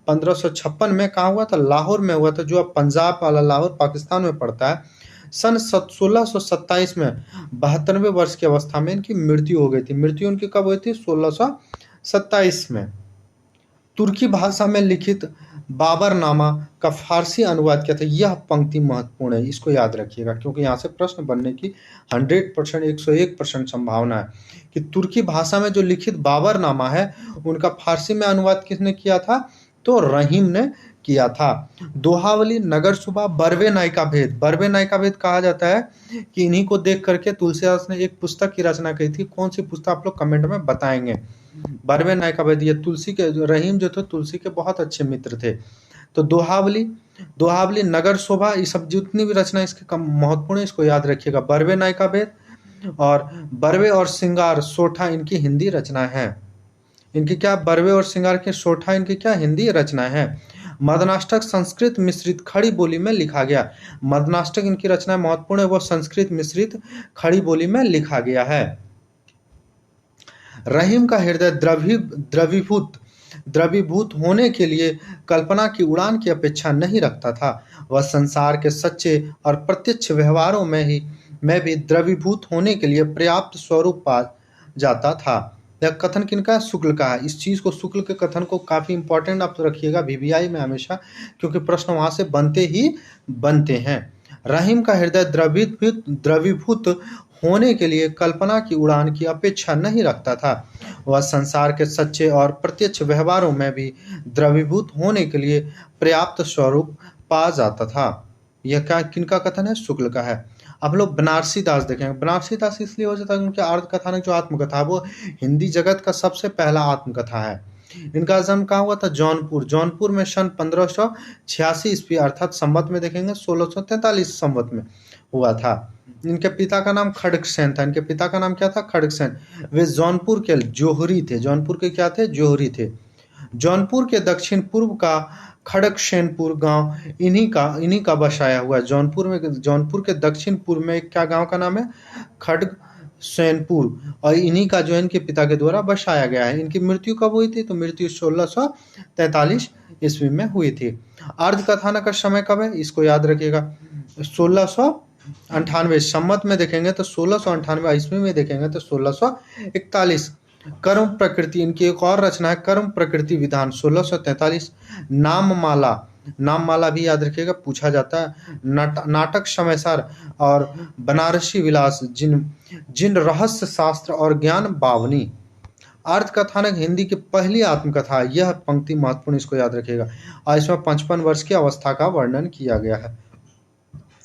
1556 में कहाँ हुआ था? लाहौर में हुआ था, जो अब पंजाब वाला लाहौर पाकिस्तान में पड़ता है। सन 1627 में 72वें वर्ष की अवस्था में इनकी मृत्यु हो गई थी। मृत्यु उनकी कब हुई थी? 1627 में। तुर्की भाषा में लिखित बाबरनामा का फारसी अनुवाद किया था। यह पंक्ति महत्वपूर्ण है, इसको याद रखिएगा, क्योंकि यहाँ से प्रश्न बनने की 100%, 101% संभावना है कि तुर्की भाषा में जो लिखित बाबरनामा है, उनका फारसी में अनुवाद किसने किया था? तो रहीम ने किया था। दोहावली, नगर सुबह, बरवे नायिका भेद। बरवे नायिका भेद कहा जाता है कि इन्हीं को देख करके तुलसीदास ने एक पुस्तक की रचना की थी। कौन सी पुस्तक? आप लोग कमेंट में बताएंगे। बरवे नायिका भेद, ये तुलसी के, रहीम जो थे तुलसी के बहुत अच्छे मित्र थे। तो दोहावली, नगर शोभा, ये सब जितनी भी रचना इसके महत्वपूर्ण है, इसको याद रखिएगा। बरवे नायिका भेद और बरवे और सिंगार सोठा इनकी हिंदी रचना है। इनकी क्या? बरवे और सिंगार के सोठा इनकी क्या? हिंदी रचना है। मदनाष्टक संस्कृत मिश्रित खड़ी बोली में लिखा गया। मदनाष्टक इनकी रचना महत्वपूर्ण है, वो संस्कृत मिश्रित खड़ी बोली में लिखा गया है। रहीम का हृदय द्रवीभूत होने के लिए कल्पना की उड़ान की अपेक्षा नहीं रखता था। वह संसार के सच्चे और प्रत्यक्ष व्यवहारों में भी द्रवीभूत होने के लिए पर्याप्त स्वरूप पा जाता था। यह कथन किनका? शुक्ल का है। इस चीज को, शुक्ल के कथन को काफी इंपॉर्टेंट आप रखिएगा VVI में हमेशा, क्योंकि प्रश्न वहां से बनते हैं। रहीम का हृदय द्रवीभूत होने के लिए कल्पना की उड़ान की अपेक्षा नहीं रखता था। वह संसार के सच्चे और प्रत्यक्ष व्यवहारों में भी द्रवीभूत होने के लिए पर्याप्त स्वरूप पा जाता था। यह क्या किनका कथन है? शुक्ल का है। अब लोग बनारसी दास देखेंगे। बनारसी दास इसलिए हो जाता है उनके अर्ध कथानक जो आत्मकथा, वो हिंदी जगत का सबसे पहला आत्मकथा है। इनका जन्म कहाँ हुआ था? जौनपुर में सन 1586 ईस्वी, अर्थात संवत में देखेंगे 1643 संवत में हुआ था। इनके पिता का नाम खड़गसेन था। इनके पिता का नाम क्या था? खड़गसेन। वे जौनपुर के जोहरी थे। जौनपुर के क्या थे? जोहरी थे। जौनपुर के दक्षिण पूर्व का खड़गसेनपुर गांव इन्हीं का बसाया हुआ है। जौनपुर के दक्षिण पूर्व में क्या गांव का नाम है? खड़गसेनपुर। और इन्हीं का जो है इनके पिता के द्वारा बसाया गया है। इनकी मृत्यु कब हुई थी? तो मृत्यु 1643 ईस्वी में हुई थी। अर्ध कथानक का समय कब है? इसको याद रखिएगा, 1698 सम्मत में देखेंगे तो 1698, ईस्वी में देखेंगे तो 1641। कर्म प्रकृति, इनकी एक और रचना है कर्म प्रकृति विधान 1643। नाममाला भी याद रखिएगा, पूछा जाता है। नाटक समयसार और बनारसी विलास, जिन रहस्य शास्त्र और ज्ञान बावनी। अर्थ कथानक हिंदी की पहली आत्मकथा, यह पंक्ति महत्वपूर्ण, इसको याद रखिएगा। और इसमें 55 वर्ष की अवस्था का वर्णन किया गया है।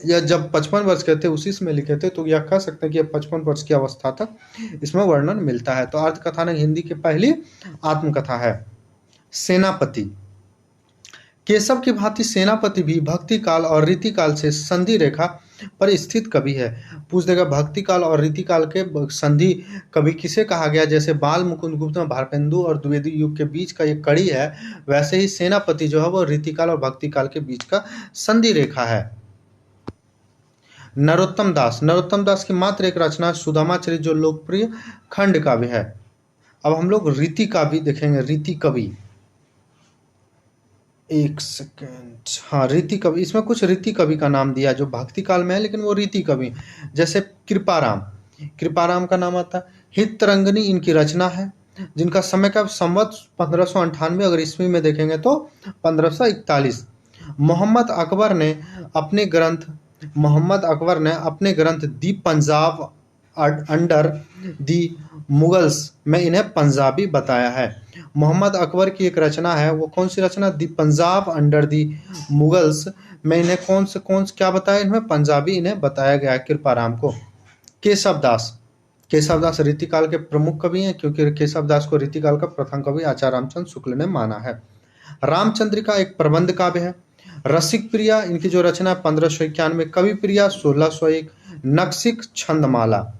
यह जब 55 वर्ष के थे उसी में लिखे थे, तो यह कह सकते हैं कि 55 वर्ष की अवस्था तक इसमें वर्णन मिलता है। तो अर्थ कथानक हिंदी की पहली आत्मकथा है। सेनापति, केशव की भांति सेनापति भी भक्ति काल और रीति काल से संधि रेखा पर स्थित कवि है। पूछ देगा भक्ति काल और रीति काल के संधि कवि किसे कहा गया? जैसे बाल मुकुंद गुप्त में भारतेंदु और द्विवेदी युग के बीच का एक कड़ी है, वैसे ही सेनापति जो है वो रीति काल और भक्ति काल के बीच का संधि रेखा है। नरोत्तम दास की मात्र एक रचना सुदामा चरित, जो लोकप्रिय खंड काव्य है। अब हम लोग रीति काव्य देखेंगे। रीति कवि, एक सेकेंड, हाँ रीति कवि, इसमें कुछ रीति कवि का नाम दिया जो भक्ति काल में है, लेकिन वो रीति कवि, जैसे कृपाराम का नाम आता है। हितरंगिनी इनकी रचना है, जिनका समय का संवत 1598, अगर ईस्वी में देखेंगे तो 1541। मोहम्मद अकबर ने अपने ग्रंथ दी पंजाब अंडर दी मुगल्स में इन्हें पंजाबी बताया है। मोहम्मद अकबर की एक रचना है, वो कौन सी रचना? दी पंजाब अंडर दी मुगल्स में इन्हें कौन से क्या बताया? इनमें पंजाबी इन्हें बताया गया है, कृपाराम को। केशव दास रीतिकाल के प्रमुख कवि हैं, क्योंकि केशव दास को रीतिकाल का प्रथम कवि आचार्य रामचंद्र शुक्ल ने माना है। रामचंद्रिका एक प्रबंध काव्य है। रसिक प्रिया इनकी जो रचना 1591। कवि प्रिया 1601। नक्सिक छंदमाला,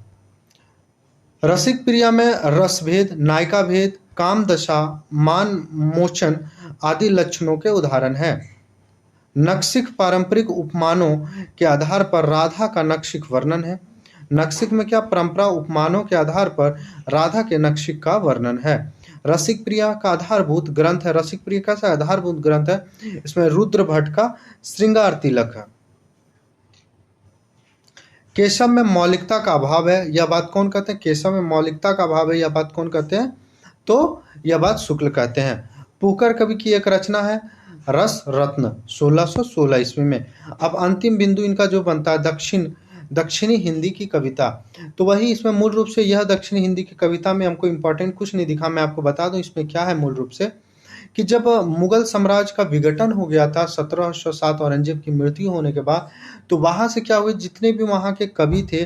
रसिक प्रिया में रस भेद, नायिका भेद, काम दशा, मान मोचन आदि लक्षणों के उदाहरण हैं। नक्सिक पारंपरिक उपमानों के आधार पर राधा का नक्सिक वर्णन है। नक्सिक में क्या? परंपरा उपमानों के आधार पर राधा के नक्सिक का वर्णन है। रसिक प्रिया का आधारभूत ग्रंथ है। रसिक प्रिया का आधारभूत ग्रंथ है, इसमें रुद्र भट्ट का श्रृंगार तिलक है। केशव में मौलिकता का अभाव है, यह बात कौन कहते हैं? केशव में मौलिकता का अभाव है, यह बात कौन कहते हैं? तो यह बात शुक्ल कहते हैं। पुकार कवि की एक रचना है रस रत्न 1616 ईस्वी में। अब अंतिम बिंदु इनका जो बनता है दक्षिणी हिंदी की कविता, तो वही इसमें मूल रूप से यह दक्षिणी हिंदी की कविता में हमको इम्पोर्टेंट कुछ नहीं दिखा, मैं आपको बता दूं इसमें क्या है। मूल रूप से कि जब मुगल साम्राज्य का विघटन हो गया था 1707 औरंगजेब की मृत्यु होने के बाद, तो वहां से क्या हुए, जितने भी वहां के कवि थे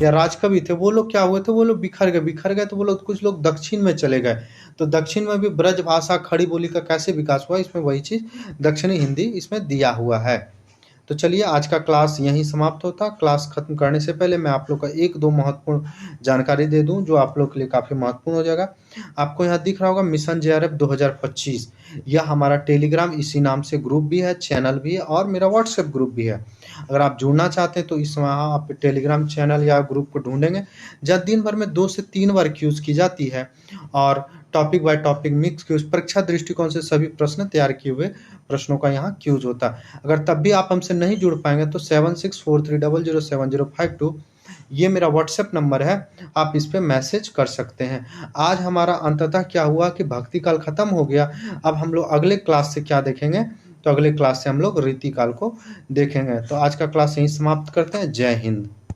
या राजकवि थे, वो लोग क्या हुए थे, वो लोग बिखर गए। तो वो लोग कुछ लोग दक्षिण में चले गए। तो दक्षिण में भी ब्रज भाषा खड़ी बोली का कैसे विकास हुआ, इसमें वही चीज दक्षिणी हिंदी इसमें दिया हुआ है। तो चलिए आज का क्लास यहीं समाप्त होता। क्लास खत्म करने से पहले मैं आप लोग का एक दो महत्वपूर्ण जानकारी दे दूं, जो आप लोग के लिए काफ़ी महत्वपूर्ण हो जाएगा। आपको यहाँ दिख रहा होगा मिशन JRF 2025, यह हमारा टेलीग्राम इसी नाम से ग्रुप भी है, चैनल भी है और मेरा व्हाट्सएप ग्रुप भी है। अगर आप जुड़ना चाहते हैं तो इस वहाँ आप टेलीग्राम चैनल या ग्रुप को ढूंढेंगे, जहाँ दिन भर में 2 से 3 बार क्यूज की जाती है और topic by topic mix quiz, परीक्षा दृष्टिकोण से सभी प्रश्न तैयार किए हुए प्रश्नों का यहाँ क्यूज होता है। अगर तब भी आप हमसे नहीं जुड़ पाएंगे तो 7643007052 ये मेरा व्हाट्सएप नंबर है, आप इस पे मैसेज कर सकते हैं। आज हमारा अंततः क्या हुआ कि भक्ति काल खत्म हो गया। अब हम लोग अगले क्लास से क्या देखेंगे, तो अगले क्लास से हम लोग रीति काल को देखेंगे। तो आज का क्लास यहीं समाप्त करते हैं। जय हिंद।